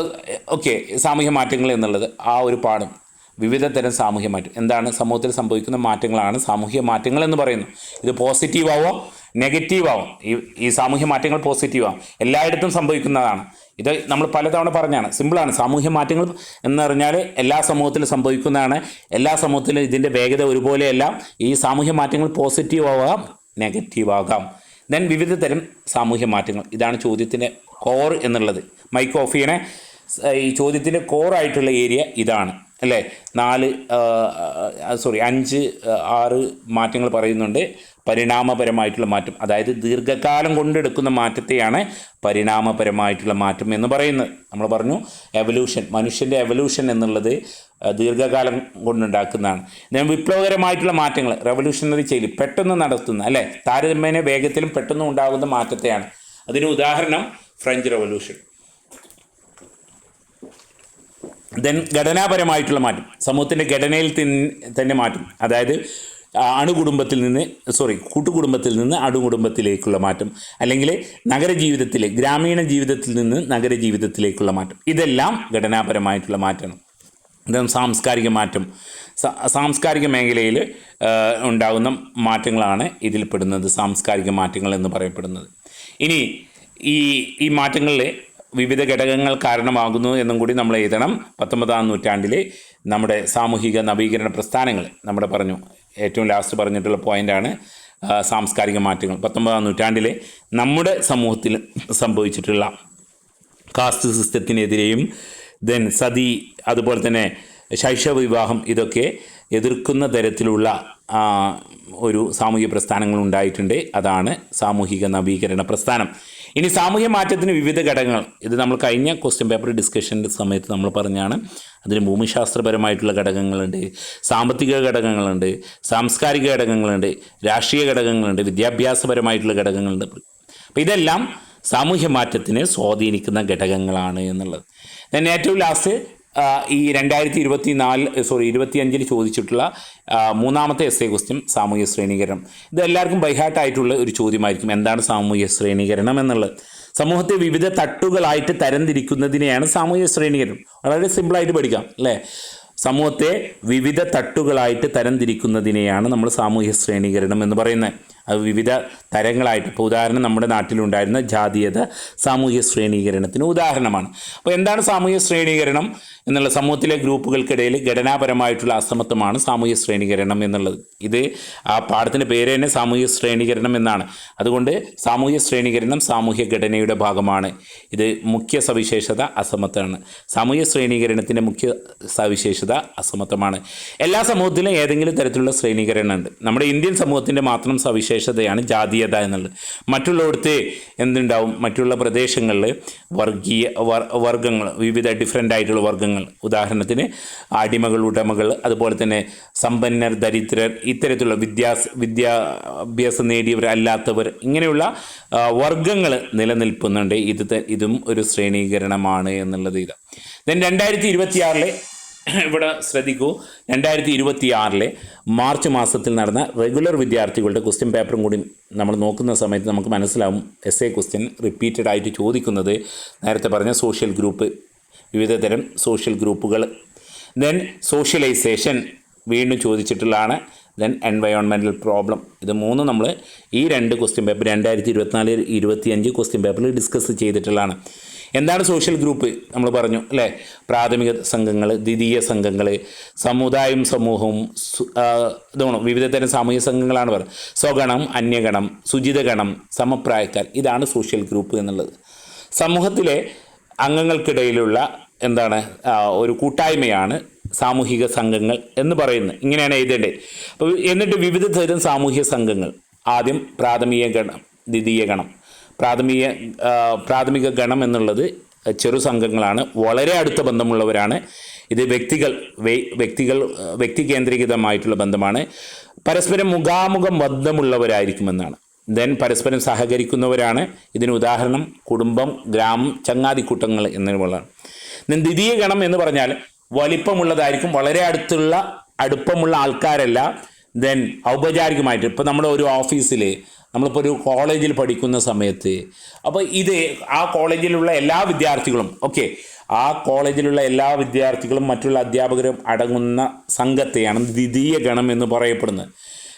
ഓക്കെ, സാമൂഹ്യ മാറ്റങ്ങൾ എന്നുള്ളത് ആ ഒരു പാഠം, വിവിധ തരം സാമൂഹ്യ മാറ്റം എന്താണ്, സമൂഹത്തിൽ സംഭവിക്കുന്ന മാറ്റങ്ങളാണ് സാമൂഹ്യ മാറ്റങ്ങൾ എന്ന് പറയുന്നത്. ഇത് പോസിറ്റീവാവോ നെഗറ്റീവാവും. ഈ സാമൂഹ്യ മാറ്റങ്ങൾ പോസിറ്റീവാവും, എല്ലായിടത്തും സംഭവിക്കുന്നതാണ്. ഇത് നമ്മൾ പലതവണ പറഞ്ഞാണ്, സിമ്പിളാണ്. സാമൂഹ്യ മാറ്റങ്ങൾ എന്ന് പറഞ്ഞാൽ എല്ലാ സമൂഹത്തിലും സംഭവിക്കുന്നതാണ്. എല്ലാ സമൂഹത്തിലും ഇതിൻ്റെ വേഗത ഒരുപോലെയല്ല. ഈ സാമൂഹ്യ മാറ്റങ്ങൾ പോസിറ്റീവ് ആവാം, നെഗറ്റീവ് ആകാം. ദെൻ വിവിധ തരം സാമൂഹ്യ മാറ്റങ്ങൾ, ഇതാണ് ചോദ്യത്തിൻ്റെ കോർ എന്നുള്ളത്. മൈക്ക് ഓഫ് ചെയ്യണേ. ഈ ചോദ്യത്തിൻ്റെ കോറായിട്ടുള്ള ഏരിയ ഇതാണ് അല്ലേ. 5, 6 മാറ്റങ്ങൾ പറയുന്നുണ്ട്. പരിണാമപരമായിട്ടുള്ള മാറ്റം, അതായത് ദീർഘകാലം കൊണ്ടെടുക്കുന്ന മാറ്റത്തെയാണ് പരിണാമപരമായിട്ടുള്ള മാറ്റം എന്ന് പറയുന്നത്. നമ്മൾ പറഞ്ഞു എവല്യൂഷൻ, മനുഷ്യൻ്റെ എവല്യൂഷൻ എന്നുള്ളത് ദീർഘകാലം കൊണ്ടുണ്ടാക്കുന്നതാണ്. ഞാൻ വിപ്ലവകരമായിട്ടുള്ള മാറ്റങ്ങൾ, റെവല്യൂഷണറി ചെയ്യൽ, പെട്ടെന്ന് നടത്തുന്ന അല്ലേ, താരതമ്യേന വേഗത്തിലും പെട്ടെന്ന് ഉണ്ടാകുന്ന മാറ്റത്തെയാണ്. അതിന് ഉദാഹരണം ഫ്രഞ്ച് റെവല്യൂഷൻ. ദെൻ ഘടനാപരമായിട്ടുള്ള മാറ്റം, സമൂഹത്തിൻ്റെ ഘടനയിൽ തന്നെ മാറ്റം, അതായത് കൂട്ടുകുടുംബത്തിൽ നിന്ന് അണുകുടുംബത്തിലേക്കുള്ള മാറ്റം, അല്ലെങ്കിൽ ഗ്രാമീണ ജീവിതത്തിൽ നിന്ന് നഗരജീവിതത്തിലേക്കുള്ള മാറ്റം, ഇതെല്ലാം ഘടനാപരമായിട്ടുള്ള മാറ്റമാണ്. ദെൻ സാംസ്കാരിക മാറ്റം, സാംസ്കാരിക മേഖലയിൽ ഉണ്ടാകുന്ന മാറ്റങ്ങളാണ് ഇതിൽപ്പെടുന്നത്, സാംസ്കാരിക മാറ്റങ്ങൾ എന്ന് പറയപ്പെടുന്നത്. ഇനി ഈ മാറ്റങ്ങളിൽ വിവിധ ഘടകങ്ങൾ കാരണമാകുന്നു എന്നും കൂടി നമ്മൾ എഴുതണം. 19-ാം നൂറ്റാണ്ടിൽ നമ്മുടെ സാമൂഹിക നവീകരണ പ്രസ്ഥാനങ്ങൾ, നമ്മുടെ പറഞ്ഞു ഏറ്റവും ലാസ്റ്റ് പറഞ്ഞിട്ടുള്ള പോയിൻ്റാണ് സാംസ്കാരിക മാറ്റങ്ങൾ. 19-ാം നൂറ്റാണ്ടിൽ നമ്മുടെ സമൂഹത്തിൽ സംഭവിച്ചിട്ടുള്ള കാസ്റ്റ് സിസ്റ്റത്തിനെതിരെയും ദെൻ സതി, അതുപോലെ തന്നെ ശൈശവ വിവാഹം, ഇതൊക്കെ എതിർക്കുന്ന തരത്തിലുള്ള ഒരു സാമൂഹിക പ്രസ്ഥാനങ്ങൾ ഉണ്ടായിട്ടുണ്ട്. അതാണ് സാമൂഹിക നവീകരണ പ്രസ്ഥാനം. ഇനി സാമൂഹ്യ മാറ്റത്തിന് വിവിധ ഘടകങ്ങൾ, ഇത് നമ്മൾ കഴിഞ്ഞ ക്വസ്റ്റ്യൻ പേപ്പർ ഡിസ്കഷൻ്റെ സമയത്ത് നമ്മൾ പറഞ്ഞാണ്. അതിന് ഭൂമിശാസ്ത്രപരമായിട്ടുള്ള ഘടകങ്ങളുണ്ട്, സാമ്പത്തിക ഘടകങ്ങളുണ്ട്, സാംസ്കാരിക ഘടകങ്ങളുണ്ട്, രാഷ്ട്രീയ ഘടകങ്ങളുണ്ട്, വിദ്യാഭ്യാസപരമായിട്ടുള്ള ഘടകങ്ങളുണ്ട്. അപ്പോൾ ഇതെല്ലാം സാമൂഹ്യ മാറ്റത്തിന് സ്വാധീനിക്കുന്ന ഘടകങ്ങളാണ് എന്നുള്ളത്. ഞാൻ ഏറ്റവും ലാസ്റ്റ് ഈ 2025 ചോദിച്ചിട്ടുള്ള മൂന്നാമത്തെ എസ്സേ ക്വസ്റ്റ്യൻ, സാമൂഹ്യ ശ്രേണീകരണം. ഇത് എല്ലാവർക്കും ബൈഹാർട്ടായിട്ടുള്ള ഒരു ചോദ്യമായിരിക്കും. എന്താണ് സാമൂഹ്യ ശ്രേണീകരണം എന്നുള്ളത്? സമൂഹത്തെ വിവിധ തട്ടുകളായിട്ട് തരംതിരിക്കുന്നതിനെയാണ് സാമൂഹ്യ ശ്രേണീകരണം. വളരെ സിമ്പിളായിട്ട് പഠിക്കാം അല്ലേ. സമൂഹത്തെ വിവിധ തട്ടുകളായിട്ട് തരംതിരിക്കുന്നതിനെയാണ് നമ്മൾ സാമൂഹ്യ ശ്രേണീകരണം എന്ന് പറയുന്നത്. അത് വിവിധ തരങ്ങളായിട്ട്, ഇപ്പോൾ ഉദാഹരണം നമ്മുടെ നാട്ടിലുണ്ടായിരുന്ന ജാതീയത സാമൂഹ്യ ശ്രേണീകരണത്തിന് ഉദാഹരണമാണ്. അപ്പോൾ എന്താണ് സാമൂഹ്യ ശ്രേണീകരണം എന്നുള്ള? സമൂഹത്തിലെ ഗ്രൂപ്പുകൾക്കിടയിൽ ഘടനാപരമായിട്ടുള്ള അസമത്വമാണ് സാമൂഹ്യ ശ്രേണീകരണം എന്നുള്ളത്. ഇത് ആ പാഠത്തിൻ്റെ പേര് തന്നെ സാമൂഹ്യ ശ്രേണീകരണം എന്നാണ്. അതുകൊണ്ട് സാമൂഹ്യ ശ്രേണീകരണം സാമൂഹ്യ ഘടനയുടെ ഭാഗമാണ്. ഇത് മുഖ്യ സവിശേഷത അസമത്വമാണ്. സാമൂഹ്യ ശ്രേണീകരണത്തിൻ്റെ മുഖ്യ സവിശേഷത അസമത്വമാണ്. എല്ലാ സമൂഹത്തിലും ഏതെങ്കിലും തരത്തിലുള്ള ശ്രേണീകരണം ഉണ്ട്. നമ്മുടെ ഇന്ത്യൻ സമൂഹത്തിൻ്റെ മാത്രം സവിശേഷതയാണ് ജാതീയത എന്നുള്ളത്. മറ്റുള്ളിടത്ത് എന്തുണ്ടാവും? മറ്റുള്ള പ്രദേശങ്ങളിൽ വർഗങ്ങൾ, വിവിധ ഡിഫറൻ്റ് ആയിട്ടുള്ള വർഗ്ഗങ്ങൾ, ഉദാഹരണത്തിന് അടിമകൾ, ഉടമകൾ, അതുപോലെ തന്നെ സമ്പന്നർ, ദരിദ്രർ, ഇത്തരത്തിലുള്ള വിദ്യാഭ്യാസം നേടിയവർ, അല്ലാത്തവർ, ഇങ്ങനെയുള്ള വർഗ്ഗങ്ങൾ നിലനിൽക്കുന്നുണ്ട്. ഇതും ഒരു ശ്രേണീകരണമാണ് എന്നുള്ളത്. ദെൻ 2026 ഇവിടെ ശ്രദ്ധിക്കൂ, 2026 മാർച്ച് മാസത്തിൽ നടന്ന റെഗുലർ വിദ്യാർത്ഥികളുടെ ക്വസ്റ്റ്യൻ പേപ്പറും കൂടി നമ്മൾ നോക്കുന്ന സമയത്ത് നമുക്ക് മനസ്സിലാവും. എസ്സേ ക്വസ്റ്റ്യൻ റിപ്പീറ്റഡ് ആയിട്ട് ചോദിക്കുന്നത് നേരത്തെ പറഞ്ഞ സോഷ്യൽ ഗ്രൂപ്പ്, വിവിധ തരം സോഷ്യൽ ഗ്രൂപ്പുകൾ, ദെൻ സോഷ്യലൈസേഷൻ വീണ്ടും ചോദിച്ചിട്ടുള്ളതാണ്, ദെൻ എൻവയോൺമെൻറ്റൽ പ്രോബ്ലം. ഇത് മൂന്നും നമ്മൾ ഈ 2 ക്വസ്റ്റ്യൻ പേപ്പർ 2024-25 ക്വസ്റ്റ്യൻ പേപ്പറിൽ ഡിസ്കസ് ചെയ്തിട്ടുള്ളതാണ്. എന്താണ് സോഷ്യൽ ഗ്രൂപ്പ്? നമ്മൾ പറഞ്ഞു അല്ലേ, പ്രാഥമിക സംഘങ്ങൾ, ദ്വിതീയ സംഘങ്ങൾ, സമുദായവും സമൂഹവും, ഇതാണ് വിവിധ തരം സാമൂഹിക സംഘങ്ങളാണ് പറയുന്നത്. സ്വഗണം, അന്യഗണം, ശുചിതഗണം, സമപ്രായക്കാർ, ഇതാണ് സോഷ്യൽ ഗ്രൂപ്പ് എന്നുള്ളത്. സമൂഹത്തിലെ അംഗങ്ങൾക്കിടയിലുള്ള ഒരു കൂട്ടായ്മയാണ് സാമൂഹിക സംഘങ്ങൾ എന്ന് പറയുന്നത്. ഇങ്ങനെയാണ് എഴുതേണ്ടത്. അപ്പോൾ എന്നിട്ട് വിവിധ തരം സാമൂഹിക സംഘങ്ങൾ, ആദ്യം പ്രാഥമിക ഗണം, ദ്വിതീയ ഗണം. പ്രാഥമിക ഗണം എന്നുള്ളത് ചെറു സംഘങ്ങളാണ്, വളരെ അടുത്ത ബന്ധമുള്ളവരാണ്. ഇത് വ്യക്തി കേന്ദ്രീകൃതമായിട്ടുള്ള ബന്ധമാണ്. പരസ്പരം മുഖാമുഖം ബന്ധമുള്ളവരായിരിക്കുമെന്നാണ്. ദെൻ പരസ്പരം സഹകരിക്കുന്നവരാണ്. ഇതിന് ഉദാഹരണം കുടുംബം, ഗ്രാമം, ചങ്ങാതിക്കൂട്ടങ്ങൾ എന്നിവയാണ്. ദെൻ ദ്വിതീയ ഗണം എന്ന് പറഞ്ഞാൽ വലിപ്പമുള്ളതായിരിക്കും, വളരെ അടുപ്പമുള്ള ആൾക്കാരല്ല. ദെൻ ഔപചാരികമായിട്ട് ഇപ്പോൾ നമ്മുടെ ഒരു ഓഫീസിൽ നമ്മളിപ്പോൾ ഒരു കോളേജിൽ പഠിക്കുന്ന സമയത്ത് അപ്പോൾ ഇത് ആ കോളേജിലുള്ള എല്ലാ വിദ്യാർത്ഥികളും ആ കോളേജിലുള്ള എല്ലാ വിദ്യാർത്ഥികളും മറ്റുള്ള അധ്യാപകരും അടങ്ങുന്ന സംഘത്തെയാണ് ദ്വിതീയ ഗണം എന്ന് പറയപ്പെടുന്നത്.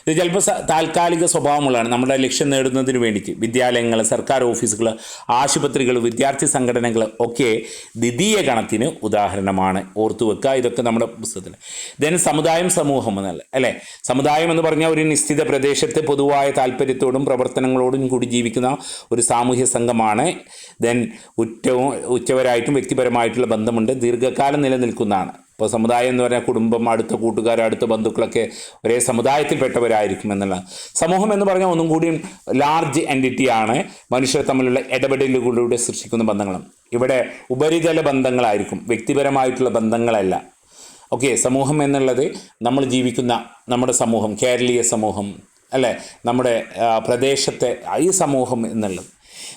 ഇത് ചിലപ്പോൾ താൽക്കാലിക സ്വഭാവമുള്ളതാണ്. നമ്മുടെ ലക്ഷ്യം നേടുന്നതിന് വേണ്ടിയിട്ട് വിദ്യാലയങ്ങൾ, സർക്കാർ ഓഫീസുകൾ, ആശുപത്രികൾ, വിദ്യാർത്ഥി സംഘടനകൾ ഒക്കെ ദ്വിതീയ ഗണത്തിന് ഉദാഹരണമാണ്. ഓർത്തു വെക്കുക, ഇതൊക്കെ നമ്മുടെ പുസ്തകത്തിൽ. ദെൻ സമുദായം, സമൂഹം എന്നല്ല അല്ലേ. സമുദായം എന്ന് പറഞ്ഞാൽ ഒരു നിശ്ചിത പ്രദേശത്ത് പൊതുവായ താല്പര്യത്തോടും പ്രവർത്തനങ്ങളോടും കൂടി ജീവിക്കുന്ന ഒരു സാമൂഹ്യ സംഘമാണ്. ദെൻ ഉറ്റവരായിട്ടും വ്യക്തിപരമായിട്ടുള്ള ബന്ധമുണ്ട്, ദീർഘകാലം നിലനിൽക്കുന്നതാണ്. ഇപ്പോൾ സമുദായം എന്ന് പറഞ്ഞാൽ കുടുംബം, അടുത്ത കൂട്ടുകാർ, അടുത്ത ബന്ധുക്കളൊക്കെ ഒരേ സമുദായത്തിൽപ്പെട്ടവരായിരിക്കും എന്നുള്ളതാണ്. സമൂഹം എന്ന് പറഞ്ഞാൽ ഒന്നും കൂടി ലാർജ് എൻറ്റിറ്റിയാണ്, മനുഷ്യർ തമ്മിലുള്ള ഇടപെടലുകളിലൂടെ സൃഷ്ടിക്കുന്ന ബന്ധങ്ങളും. ഇവിടെ ഉപരിതല ബന്ധങ്ങളായിരിക്കും, വ്യക്തിപരമായിട്ടുള്ള ബന്ധങ്ങളല്ല. സമൂഹം എന്നുള്ളത് നമ്മൾ ജീവിക്കുന്ന നമ്മുടെ സമൂഹം, കേരളീയ സമൂഹം അല്ലേ, നമ്മുടെ പ്രദേശത്തെ ഈ സമൂഹം എന്നുള്ളത്.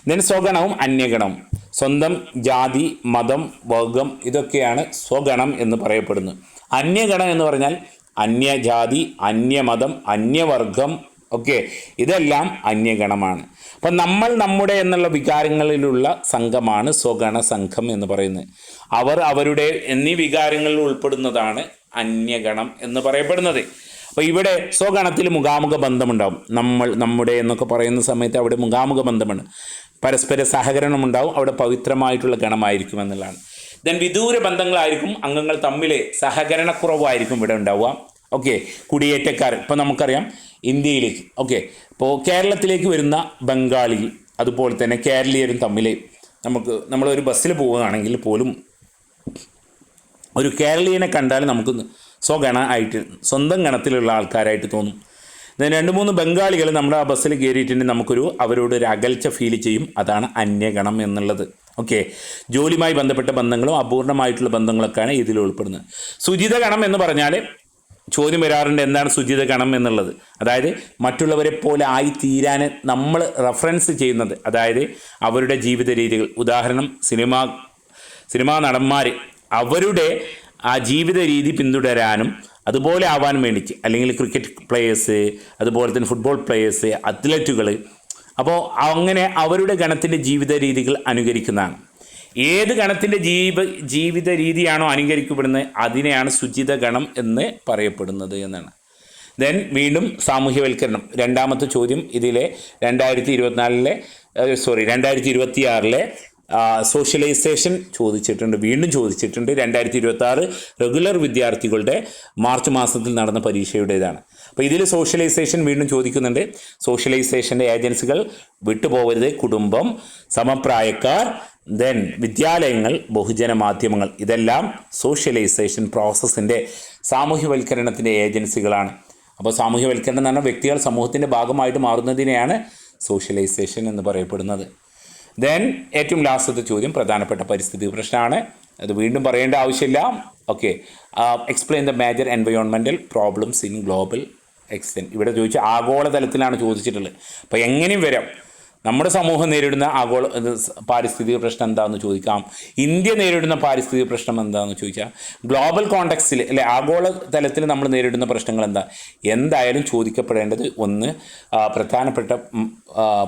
ദെൻ സ്വഗണവും അന്യഗണവും, സ്വന്തം ജാതി, മതം, വർഗം ഇതൊക്കെയാണ് സ്വഗണം എന്ന് പറയപ്പെടുന്നത്. അന്യഗണം എന്ന് പറഞ്ഞാൽ അന്യജാതി, അന്യമതം, അന്യവർഗം ഇതെല്ലാം അന്യഗണമാണ്. അപ്പം നമ്മൾ നമ്മുടെ എന്നുള്ള വികാരങ്ങളിലുള്ള സംഘമാണ് സ്വഗണ സംഘം എന്ന് പറയുന്നത്. അവർ അവരുടെ എന്നീ വികാരങ്ങളിൽ ഉൾപ്പെടുന്നതാണ് അന്യഗണം എന്ന് പറയപ്പെടുന്നത്. അപ്പോൾ ഇവിടെ സ്വഗണത്തിൽ മുഖാമുഖ ബന്ധമുണ്ടാവും. നമ്മൾ നമ്മുടെ എന്നൊക്കെ പറയുന്ന സമയത്ത് അവിടെ മുഖാമുഖ ബന്ധമുണ്ട്, പരസ്പര സഹകരണം ഉണ്ടാവും, അവിടെ പവിത്രമായിട്ടുള്ള ഗണമായിരിക്കും എന്നുള്ളതാണ്. ദെൻ വിദൂര ബന്ധങ്ങളായിരിക്കും, അംഗങ്ങൾ തമ്മിൽ സഹകരണക്കുറവായിരിക്കും ഇവിടെ ഉണ്ടാവുക. കുടിയേറ്റക്കാർ, ഇപ്പോൾ നമുക്കറിയാം ഇന്ത്യയിലേക്ക് ഇപ്പോൾ കേരളത്തിലേക്ക് വരുന്ന ബംഗാളി അതുപോലെ തന്നെ കേരളീയരും തമ്മിൽ നമ്മളൊരു ബസ്സിൽ പോവുകയാണെങ്കിൽ പോലും ഒരു കേരളീയനെ കണ്ടാൽ നമുക്ക് സ്വഗണ ആയിട്ട്, സ്വന്തം ഗണത്തിലുള്ള ആൾക്കാരായിട്ട് തോന്നും. 2-3 ബംഗാളികൾ നമ്മുടെ ആ ബസ്സിൽ കയറിയിട്ടുണ്ടെങ്കിൽ അവരോട് ഒരു അകൽച്ച ഫീൽ ചെയ്യും. അതാണ് അന്യഗണം എന്നുള്ളത്. ജോലിയുമായി ബന്ധപ്പെട്ട ബന്ധങ്ങളും അപൂർണമായിട്ടുള്ള ബന്ധങ്ങളൊക്കെയാണ് ഇതിൽ ഉൾപ്പെടുന്നത്. സുചിത ഗണം എന്ന് പറഞ്ഞാൽ ചോദ്യം വരാറുണ്ട്, എന്താണ് സുചിത ഗണം എന്നുള്ളത്. അതായത് മറ്റുള്ളവരെ പോലെ ആയിത്തീരാൻ നമ്മൾ റെഫറൻസ് ചെയ്യുന്നത്, അതായത് അവരുടെ ജീവിത രീതികൾ. ഉദാഹരണം, സിനിമാ നടന്മാർ അവരുടെ ആ ജീവിത രീതി പിന്തുടരാനും അതുപോലെ ആവാൻ വേണ്ടിയിട്ട്, അല്ലെങ്കിൽ ക്രിക്കറ്റ് പ്ലേയേഴ്സ്, അതുപോലെ തന്നെ ഫുട്ബോൾ പ്ലേയേഴ്സ്, അത്ലറ്റുകൾ, അപ്പോൾ അങ്ങനെ അവരുടെ ഗണത്തിൻ്റെ ജീവിത രീതികൾ അനുകരിക്കുന്നതാണ്. ഏത് ഗണത്തിൻ്റെ ജീവിത രീതിയാണോ അനുകരിക്കപ്പെടുന്നത് അതിനെയാണ് സുചിത ഗണം എന്ന് പറയപ്പെടുന്നത് എന്നാണ്. ദെൻ വീണ്ടും സാമൂഹ്യവൽക്കരണം, രണ്ടാമത്തെ ചോദ്യം ഇതിലെ 2026 സോഷ്യലൈസേഷൻ വീണ്ടും ചോദിച്ചിട്ടുണ്ട്. 2026 റെഗുലർ വിദ്യാർത്ഥികളുടെ മാർച്ച് മാസത്തിൽ നടന്ന പരീക്ഷയുടേതാണ്. അപ്പോൾ ഇതിൽ സോഷ്യലൈസേഷൻ വീണ്ടും ചോദിക്കുന്നുണ്ട്. സോഷ്യലൈസേഷൻ്റെ ഏജൻസികൾ വിട്ടുപോകരുത്, കുടുംബം, സമപ്രായക്കാർ, ദെൻ വിദ്യാലയങ്ങൾ, ബഹുജന മാധ്യമങ്ങൾ, ഇതെല്ലാം സോഷ്യലൈസേഷൻ പ്രോസസ്സിൻ്റെ സാമൂഹ്യവൽക്കരണത്തിൻ്റെ ഏജൻസികളാണ്. അപ്പോൾ സാമൂഹ്യവൽക്കരണം എന്ന് പറഞ്ഞാൽ വ്യക്തികൾ സമൂഹത്തിൻ്റെ ഭാഗമായിട്ട് മാറുന്നതിനെയാണ് സോഷ്യലൈസേഷൻ എന്ന് പറയപ്പെടുന്നത്. ദെൻ ഏറ്റവും ലാസ്റ്റത്തെ ചോദ്യം പ്രധാനപ്പെട്ട പരിസ്ഥിതി പ്രശ്നമാണ്. അത് വീണ്ടും പറയേണ്ട ആവശ്യമില്ല. Explain the major environmental problems in global extent. ഇവിടെ ചോദിച്ചാൽ ആഗോളതലത്തിലാണ് ചോദിച്ചിട്ടുള്ളത്. അപ്പോൾ എങ്ങനെയും വരാം. നമ്മുടെ സമൂഹം നേരിടുന്ന പാരിസ്ഥിതിക പ്രശ്നം എന്താണെന്ന് ചോദിക്കാം. ഇന്ത്യ നേരിടുന്ന പാരിസ്ഥിതിക പ്രശ്നം എന്താണെന്ന് ചോദിച്ചാൽ ഗ്ലോബൽ കോണ്ടെക്സ്റ്റിൽ അല്ലെ ആഗോള തലത്തിൽ നമ്മൾ നേരിടുന്ന പ്രശ്നങ്ങൾ എന്തായാലും ചോദിക്കപ്പെടേണ്ടത് പ്രധാനപ്പെട്ട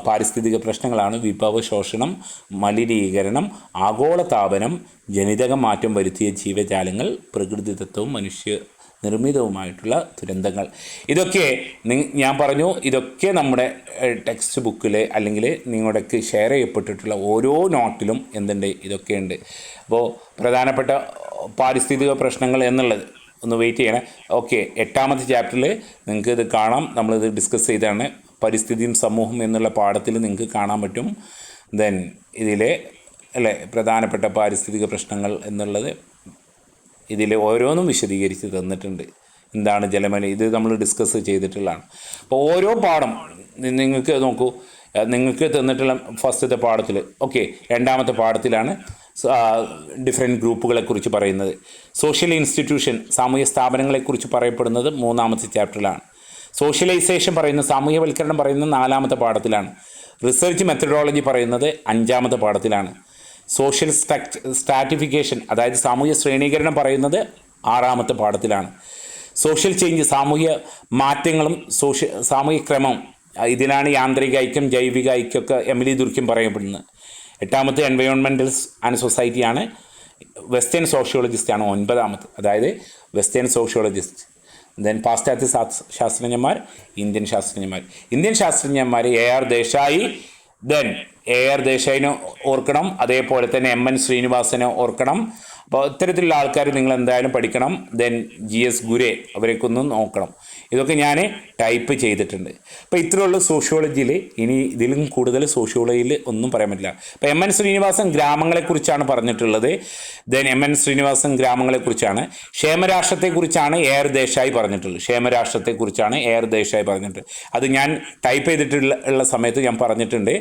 പാരിസ്ഥിതിക പ്രശ്നങ്ങളാണ് വിഭവ ശോഷണം, മലിനീകരണം, ആഗോളതാപനം, ജനിതക മാറ്റം വരുത്തിയ ജീവജാലങ്ങൾ, പ്രകൃതിദത്തവും നിർമ്മിതവുമായിട്ടുള്ള ദുരന്തങ്ങൾ. ഇതൊക്കെ ഞാൻ പറഞ്ഞു, ഇതൊക്കെ നമ്മുടെ ടെക്സ്റ്റ് ബുക്കിൽ അല്ലെങ്കിൽ നിങ്ങളുടെക്ക് ഷെയർ ചെയ്യപ്പെട്ടിട്ടുള്ള ഓരോ നോട്ടിലും ഇതൊക്കെയുണ്ട്. അപ്പോൾ പ്രധാനപ്പെട്ട പാരിസ്ഥിതിക പ്രശ്നങ്ങൾ എന്നുള്ളത് ഒന്ന് വെയിറ്റ് ചെയ്യണേ. 8ാമത്തെ ചാപ്റ്ററിൽ നിങ്ങൾക്ക് ഇത് കാണാം. നമ്മളിത് ഡിസ്കസ് ചെയ്താണ്. പരിസ്ഥിതിയും സമൂഹം എന്നുള്ള പാഠത്തിൽ നിങ്ങൾക്ക് കാണാൻ പറ്റും. ദെൻ ഇതിലെ പ്രധാനപ്പെട്ട പാരിസ്ഥിതിക പ്രശ്നങ്ങൾ എന്നുള്ളത് ഇതിൽ ഓരോന്നും വിശദീകരിച്ച് തന്നിട്ടുണ്ട്. എന്താണ് ജലമലിനീകരണം, ഇത് നമ്മൾ ഡിസ്കസ് ചെയ്തിട്ടുള്ളതാണ്. അപ്പോൾ ഓരോ പാഠം നിങ്ങൾക്ക് നോക്കൂ, നിങ്ങൾക്ക് തന്നിട്ടുള്ള ഫസ്റ്റത്തെ പാഠത്തിൽ 2ാമത്തെ പാഠത്തിലാണ് ഡിഫറെൻറ്റ് ഗ്രൂപ്പുകളെക്കുറിച്ച് പറയുന്നത്. സോഷ്യൽ ഇൻസ്റ്റിറ്റ്യൂഷൻ, സാമൂഹ്യ സ്ഥാപനങ്ങളെക്കുറിച്ച് പറയപ്പെടുന്നത് 3ാമത്തെ ചാപ്റ്ററിലാണ്. സോഷ്യലൈസേഷൻ പറയുന്ന, സാമൂഹ്യവൽക്കരണം പറയുന്നത് 4ാമത്തെ പാഠത്തിലാണ്. റിസർച്ച് മെത്തഡോളജി പറയുന്നത് 5ാമത്തെ പാഠത്തിലാണ്. സോഷ്യൽ സ്ട്രാറ്റിഫിക്കേഷൻ, അതായത് സാമൂഹ്യ ശ്രേണീകരണം പറയുന്നത് 6ാമത്തെ പാഠത്തിലാണ്. സോഷ്യൽ ചേഞ്ച്, സാമൂഹ്യ മാറ്റങ്ങളും സാമൂഹ്യ ക്രമം, ഇതിനാണ് യാന്ത്രിക ഐക്യം, ജൈവിക ഐക്യമൊക്കെ എമിലി ദുർക്കിം പറയപ്പെടുന്നത്. എട്ടാമത്തെ എൻവയോൺമെൻറ്റൽസ് ആൻഡ് സൊസൈറ്റിയാണ്. വെസ്റ്റേൺ സോഷ്യോളജിസ്റ്റാണ് 9ാമത്, അതായത് വെസ്റ്റേൺ സോഷ്യോളജിസ്റ്റ്. ദെൻ പാശ്ചാത്യ ശാസ്ത്രജ്ഞന്മാർ, ഇന്ത്യൻ ശാസ്ത്രജ്ഞന്മാർ AR ദേശായി. ദെൻ AR ദേശായിനെ ഓർക്കണം, അതേപോലെ തന്നെ MN ശ്രീനിവാസനെ ഓർക്കണം. അപ്പോൾ ഇത്തരത്തിലുള്ള ആൾക്കാർ നിങ്ങൾ എന്തായാലും പഠിക്കണം. ദെൻ GS ഗുരെ, അവരെയൊക്കെ ഒന്ന് നോക്കണം. ഇതൊക്കെ ഞാൻ ടൈപ്പ് ചെയ്തിട്ടുണ്ട്. അപ്പോൾ ഇത്രയുള്ള സോഷ്യോളജിയിൽ. ഇനി ഇതിലും കൂടുതൽ സോഷ്യോളജിയിൽ ഒന്നും പറയാൻ പറ്റില്ല. അപ്പോൾ MN ശ്രീനിവാസൻ ഗ്രാമങ്ങളെക്കുറിച്ചാണ് പറഞ്ഞിട്ടുള്ളത്. ദെൻ MN ശ്രീനിവാസൻ ഗ്രാമങ്ങളെക്കുറിച്ചാണ്. ക്ഷേമരാഷ്ട്രത്തെക്കുറിച്ചാണ് AR ദേശായി പറഞ്ഞിട്ടുള്ളത്. അത് ഞാൻ ടൈപ്പ് ചെയ്തിട്ടുള്ള സമയത്ത് ഞാൻ പറഞ്ഞിട്ടുണ്ട്.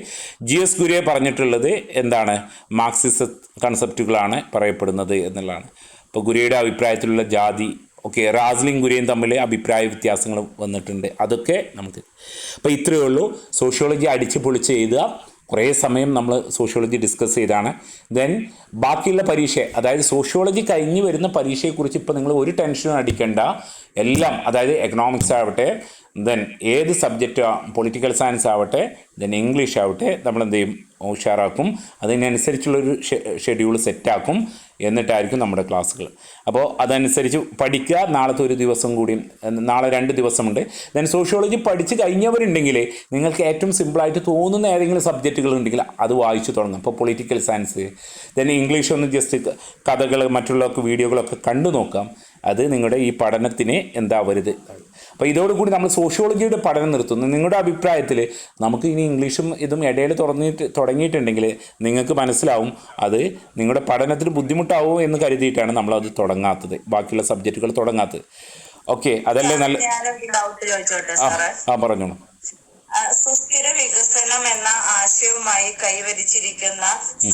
GS ഗുരെ പറഞ്ഞിട്ടുള്ളത് എന്താണ്, മാർക്സിസ കൺസെപ്റ്റുകളാണ് പറയപ്പെടുന്നത് എന്നുള്ളതാണ്. അപ്പോൾ ഗുരയുടെ അഭിപ്രായത്തിലുള്ള ജാതി, റാസ്ലിംഗ് ഗുരയും തമ്മിൽ അഭിപ്രായ വ്യത്യാസങ്ങൾ വന്നിട്ടുണ്ട്. അതൊക്കെ നമുക്ക്. അപ്പോൾ ഇത്രയേ ഉള്ളൂ. സോഷ്യോളജി അടിച്ച് പൊളിച്ച് എഴുതുക. കുറേ സമയം നമ്മൾ സോഷ്യോളജി ഡിസ്കസ് ചെയ്താണ്. ദെൻ ബാക്കിയുള്ള പരീക്ഷ, അതായത് സോഷ്യോളജി കഴിഞ്ഞ് വരുന്ന പരീക്ഷയെക്കുറിച്ച് ഇപ്പോൾ നിങ്ങൾ ഒരു ടെൻഷനും അടിക്കേണ്ട. എല്ലാം, അതായത് എക്കണോമിക്സ് ആവട്ടെ, ദെൻ ഏത് സബ്ജക്റ്റ്, പൊളിറ്റിക്കൽ സയൻസ് ആവട്ടെ, ദെൻ ഇംഗ്ലീഷ് ആവട്ടെ, നമ്മളെന്ത് ചെയ്യും, ഉഷാറാക്കും. അതിനനുസരിച്ചുള്ളൊരു ഷെഡ്യൂൾ സെറ്റാക്കും. എന്നിട്ടായിരിക്കും നമ്മുടെ ക്ലാസ്സുകൾ. അപ്പോൾ അതനുസരിച്ച് പഠിക്കുക. നാളത്തെ ഒരു ദിവസം കൂടിയും, നാളെ 2 ദിവസമുണ്ട്. ദെൻ സോഷ്യോളജി പഠിച്ച് കഴിഞ്ഞവരുണ്ടെങ്കിൽ നിങ്ങൾക്ക് ഏറ്റവും സിമ്പിളായിട്ട് തോന്നുന്ന ഏതെങ്കിലും സബ്ജക്റ്റുകൾ ഉണ്ടെങ്കിൽ അത് വായിച്ചു തുടങ്ങും. ഇപ്പോൾ പൊളിറ്റിക്കൽ സയൻസ്, ദെൻ ഇംഗ്ലീഷ് ഒന്ന് ജസ്റ്റ് കഥകൾ, മറ്റുള്ളവർക്ക് വീഡിയോകളൊക്കെ കണ്ടു നോക്കാം. അത് നിങ്ങളുടെ ഈ പഠനത്തിന് എന്താവരുത്. അപ്പോൾ ഇതോടുകൂടി നമ്മൾ സോഷ്യോളജിയുടെ പഠനം നിർത്തുന്നു. നിങ്ങളുടെ അഭിപ്രായത്തിൽ നമുക്ക് ഇനി ഇംഗ്ലീഷും ഇതും ഇടയിൽ തുടങ്ങിയിട്ടുണ്ടെങ്കിൽ നിങ്ങൾക്ക് മനസ്സിലാവും അത് നിങ്ങളുടെ പഠനത്തിന് ബുദ്ധിമുട്ടാവും എന്ന് കരുതിയിട്ടാണ് നമ്മളത് തുടങ്ങാത്തത്, ബാക്കിയുള്ള സബ്ജക്റ്റുകൾ തുടങ്ങാത്തത്. ഓക്കെ, അതല്ലേ നല്ല. പറഞ്ഞോളൂ. സുസ്ഥിര വികസനം എന്ന ആശയവുമായി കൈവരിച്ചിരിക്കുന്ന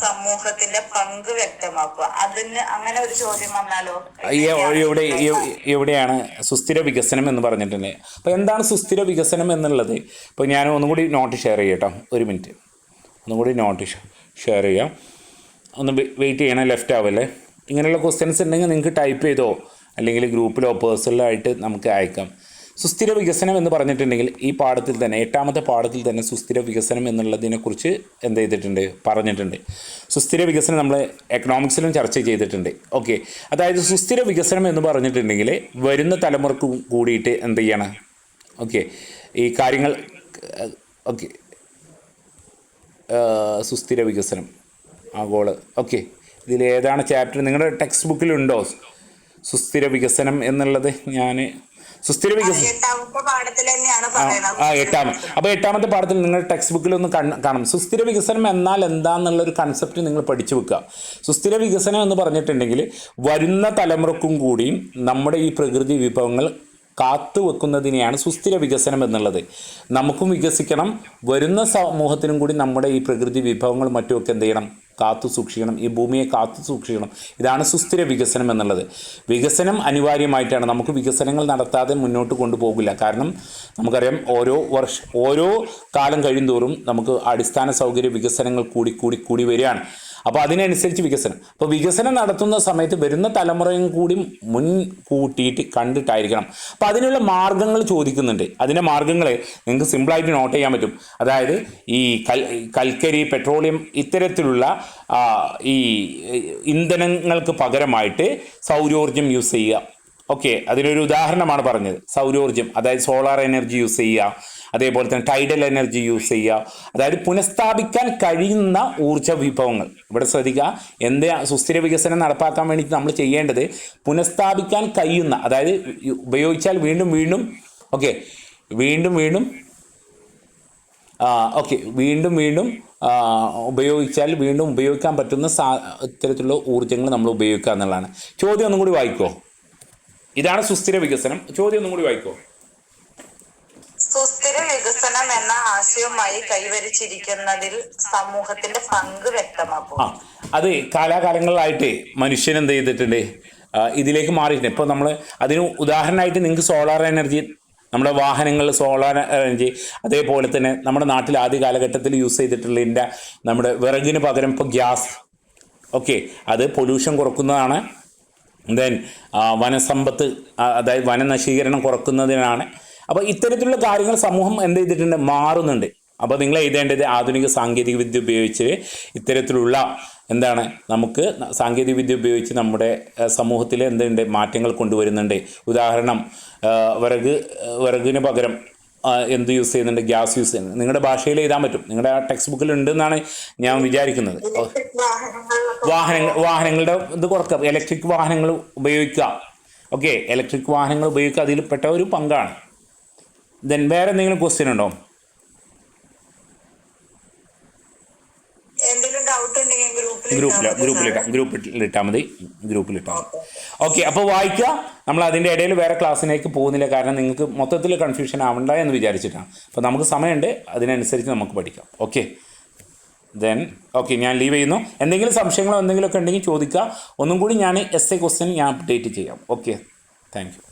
സമൂഹത്തിന്റെ പങ്ക് വ്യക്തമാക്കുക. അതിന് അങ്ങനെ ഒരു ചോദ്യം വന്നാലോ? എവിടെയാണ് സുസ്ഥിര വികസനം എന്ന് പറഞ്ഞിട്ടുണ്ട്? അപ്പോൾ എന്താണ് സുസ്ഥിര വികസനം എന്നുള്ളത്? ഇപ്പോൾ ഞാൻ ഒന്നുകൂടി നോട്ട് ഷെയർ ചെയ്യാം കേട്ടോ. ഒരു മിനിറ്റ്, ഒന്നുകൂടി നോട്ട് ഷെയർ ചെയ്യാം. ഒന്ന് വെയിറ്റ് ചെയ്യണം, ലെഫ്റ്റ് ആവല്ലേ. ഇങ്ങനെയുള്ള ക്വസ്റ്റ്യൻസ് ഉണ്ടെങ്കിൽ നിങ്ങൾക്ക് ടൈപ്പ് ചെയ്തോ അല്ലെങ്കിൽ ഗ്രൂപ്പിലോ പേഴ്സണലായിട്ട് നമുക്ക് അയക്കാം. സുസ്ഥിര വികസനം എന്ന് പറഞ്ഞിട്ടുണ്ടെങ്കിൽ ഈ പാഠത്തിൽ തന്നെ, 8ാമത്തെ പാഠത്തിൽ തന്നെ സുസ്ഥിര വികസനം എന്നുള്ളതിനെക്കുറിച്ച് എന്ത് ചെയ്തിട്ടുണ്ട്, പറഞ്ഞിട്ടുണ്ട്. സുസ്ഥിര വികസനം നമ്മൾ എക്കണോമിക്സിലും ചർച്ച ചെയ്തിട്ടുണ്ട്. ഓക്കെ, അതായത് സുസ്ഥിര വികസനം എന്ന് പറഞ്ഞിട്ടുണ്ടെങ്കിൽ വരുന്ന തലമുറക്ക് കൂടിയിട്ട് എന്ത് ചെയ്യണം, ഓക്കെ, ഈ കാര്യങ്ങൾ. ഓക്കെ, സുസ്ഥിര വികസനം ആഗോള. ഓക്കെ, ഇതിൽ ഏതാണ് ചാപ്റ്റർ നിങ്ങളുടെ ടെക്സ്റ്റ് ബുക്കിലുണ്ടോ സുസ്ഥിര വികസനം എന്നുള്ളത്? ഞാൻ സുസ്ഥിര വികസനം 8ാമത്തെ. അപ്പോൾ 8ാമത്തെ പാഠത്തിൽ നിങ്ങൾ ടെക്സ്റ്റ് ബുക്കിലൊന്ന് കാണും. സുസ്ഥിര വികസനം എന്നാൽ എന്താണെന്നുള്ളൊരു കൺസെപ്റ്റ് നിങ്ങൾ പഠിച്ചു വെക്കുക. സുസ്ഥിര വികസനം എന്ന് പറഞ്ഞിട്ടുണ്ടെങ്കിൽ വരുന്ന തലമുറക്കും കൂടിയും നമ്മുടെ ഈ പ്രകൃതി വിഭവങ്ങൾ കാത്തുവെക്കുന്നതിനെയാണ് സുസ്ഥിര വികസനം എന്നുള്ളത്. നമുക്കും വികസിക്കണം, വരുന്ന സമൂഹത്തിനും കൂടി നമ്മുടെ ഈ പ്രകൃതി വിഭവങ്ങളും മറ്റുമൊക്കെ എന്ത് ചെയ്യണം, കാത്തു സൂക്ഷിക്കണം, ഈ ഭൂമിയെ കാത്തു സൂക്ഷിക്കണം. ഇതാണ് സുസ്ഥിര വികസനം എന്നുള്ളത്. വികസനം അനിവാര്യമായിട്ടാണ്. നമുക്ക് വികസനങ്ങൾ നടത്താതെ മുന്നോട്ട് കൊണ്ടുപോകില്ല. കാരണം നമുക്കറിയാം ഓരോ കാലം കഴിയുന്തോറും നമുക്ക് അടിസ്ഥാന സൗകര്യ വികസനങ്ങൾ കൂടി വരികയാണ്. അപ്പോൾ അതിനനുസരിച്ച് വികസനം. അപ്പോൾ വികസനം നടത്തുന്ന സമയത്ത് വരുന്ന തലമുറയും കൂടി മുൻകൂട്ടിയിട്ട് കണ്ടിട്ടായിരിക്കണം. അപ്പോൾ അതിനുള്ള മാർഗ്ഗങ്ങൾ ചോദിക്കുന്നുണ്ട്. അതിൻ്റെ മാർഗ്ഗങ്ങൾ നിങ്ങൾക്ക് സിമ്പിളായിട്ട് നോട്ട് ചെയ്യാൻ പറ്റും. അതായത് ഈ കൽക്കരി, പെട്രോളിയം ഇത്തരത്തിലുള്ള ഈ ഇന്ധനങ്ങൾക്ക് പകരമായിട്ട് സൗരോർജ്ജം യൂസ് ചെയ്യുക. ഓക്കെ, അതിനൊരു ഉദാഹരണമാണ് പറഞ്ഞത്. സൗരോർജ്ജം, അതായത് സോളാർ എനർജി യൂസ് ചെയ്യുക, അതേപോലെ തന്നെ ടൈഡൽ എനർജി യൂസ് ചെയ്യുക. അതായത് പുനഃസ്ഥാപിക്കാൻ കഴിയുന്ന ഊർജ്ജ വിഭവങ്ങൾ. ഇവിടെ ശ്രദ്ധിക്കുക, സുസ്ഥിര വികസനം നടപ്പാക്കാൻ വേണ്ടിയിട്ട് നമ്മൾ ചെയ്യേണ്ടത് പുനഃസ്ഥാപിക്കാൻ കഴിയുന്ന, അതായത് ഉപയോഗിച്ചാൽ വീണ്ടും ഉപയോഗിച്ചാൽ വീണ്ടും ഉപയോഗിക്കാൻ പറ്റുന്ന ഇത്തരത്തിലുള്ള ഊർജ്ജങ്ങൾ നമ്മൾ ഉപയോഗിക്കുക എന്നുള്ളതാണ്. ചോദ്യം ഒന്നും കൂടി വായിക്കോ. ഇതാണ് സുസ്ഥിര വികസനം. ചോദ്യം ഒന്നും കൂടി വായിക്കോ. സുസ്ഥിര വികസനം എന്ന ആശയവുമായി കൈവരിച്ചിരിക്കുന്നതിൽ സമൂഹത്തിന്റെ പങ്ക് വ്യക്തമാക്കും. അത് കാലാകാലങ്ങളിലായിട്ട് മനുഷ്യൻ എന്ത് ചെയ്തിട്ടുണ്ട്, ഇതിലേക്ക് മാറിയിട്ടുണ്ട്. ഇപ്പോൾ നമ്മൾ അതിന് ഉദാഹരണമായിട്ട് നിങ്ങൾക്ക് സോളാർ എനർജി, നമ്മുടെ വാഹനങ്ങളിൽ സോളാർ എനർജി, അതേപോലെ തന്നെ നമ്മുടെ നാട്ടിൽ ആദ്യ കാലഘട്ടത്തിൽ യൂസ് ചെയ്തിട്ടുള്ളതിൻ്റെ നമ്മുടെ വിറകിന് പകരം ഇപ്പോൾ ഗ്യാസ്. ഓക്കെ, അത് പൊല്യൂഷൻ കുറക്കുന്നതാണ്. ദെൻ വനസമ്പത്ത്, അതായത് വനനശീകരണം കുറക്കുന്നതിനാണ്. അപ്പോൾ ഇത്തരത്തിലുള്ള കാര്യങ്ങൾ സമൂഹം എന്ത് ചെയ്തിട്ടുണ്ട്, മാറുന്നുണ്ട്. അപ്പോൾ നിങ്ങൾ എഴുതേണ്ടത് ആധുനിക സാങ്കേതിക വിദ്യ ഉപയോഗിച്ച് ഇത്തരത്തിലുള്ള എന്താണ് നമുക്ക് സാങ്കേതിക വിദ്യ ഉപയോഗിച്ച് നമ്മുടെ സമൂഹത്തിൽ എന്തുണ്ട് മാറ്റങ്ങൾ കൊണ്ടുവരുന്നുണ്ട്. ഉദാഹരണം വിറകിന് പകരം എന്ത് യൂസ് ചെയ്യുന്നുണ്ട്, ഗ്യാസ് യൂസ് ചെയ്യുന്നുണ്ട്. നിങ്ങളുടെ ഭാഷയിൽ എഴുതാൻ പറ്റും, നിങ്ങളുടെ ആ ടെക്സ്റ്റ് ബുക്കിൽ ഉണ്ടെന്നാണ് ഞാൻ വിചാരിക്കുന്നത്. വാഹനങ്ങളുടെ ഇത് കുറക്കുക, ഇലക്ട്രിക് വാഹനങ്ങൾ ഉപയോഗിക്കുക. ഓക്കെ, ഇലക്ട്രിക് വാഹനങ്ങൾ ഉപയോഗിക്കുക അതിൽ പെട്ട ഒരു പങ്കാണ്. ദെൻ വേറെ എന്തെങ്കിലും ക്വസ്റ്റ്യൻ ഉണ്ടോ? ഗ്രൂപ്പിലിട്ടാൽ മതി. ഓക്കെ, അപ്പോൾ വായിക്കുക. നമ്മൾ അതിൻ്റെ ഇടയിൽ വേറെ ക്ലാസ്സിലേക്ക് പോകുന്നില്ല, കാരണം നിങ്ങൾക്ക് മൊത്തത്തിൽ കൺഫ്യൂഷൻ ആവണ്ട എന്ന് വിചാരിച്ചിട്ടാണ്. അപ്പോൾ നമുക്ക് സമയമുണ്ട്, അതിനനുസരിച്ച് നമുക്ക് പഠിക്കാം. ഓക്കെ, ദെൻ ഓക്കെ, ഞാൻ ലീവ് ചെയ്യുന്നു. എന്തെങ്കിലും സംശയങ്ങളോ എന്തെങ്കിലുമൊക്കെ ഉണ്ടെങ്കിൽ ചോദിക്കുക. ഒന്നും കൂടി ഞാൻ എസ് എ ക്വസ്റ്റ്യൻ ഞാൻ അപ്ഡേറ്റ് ചെയ്യാം. Okay, thank you.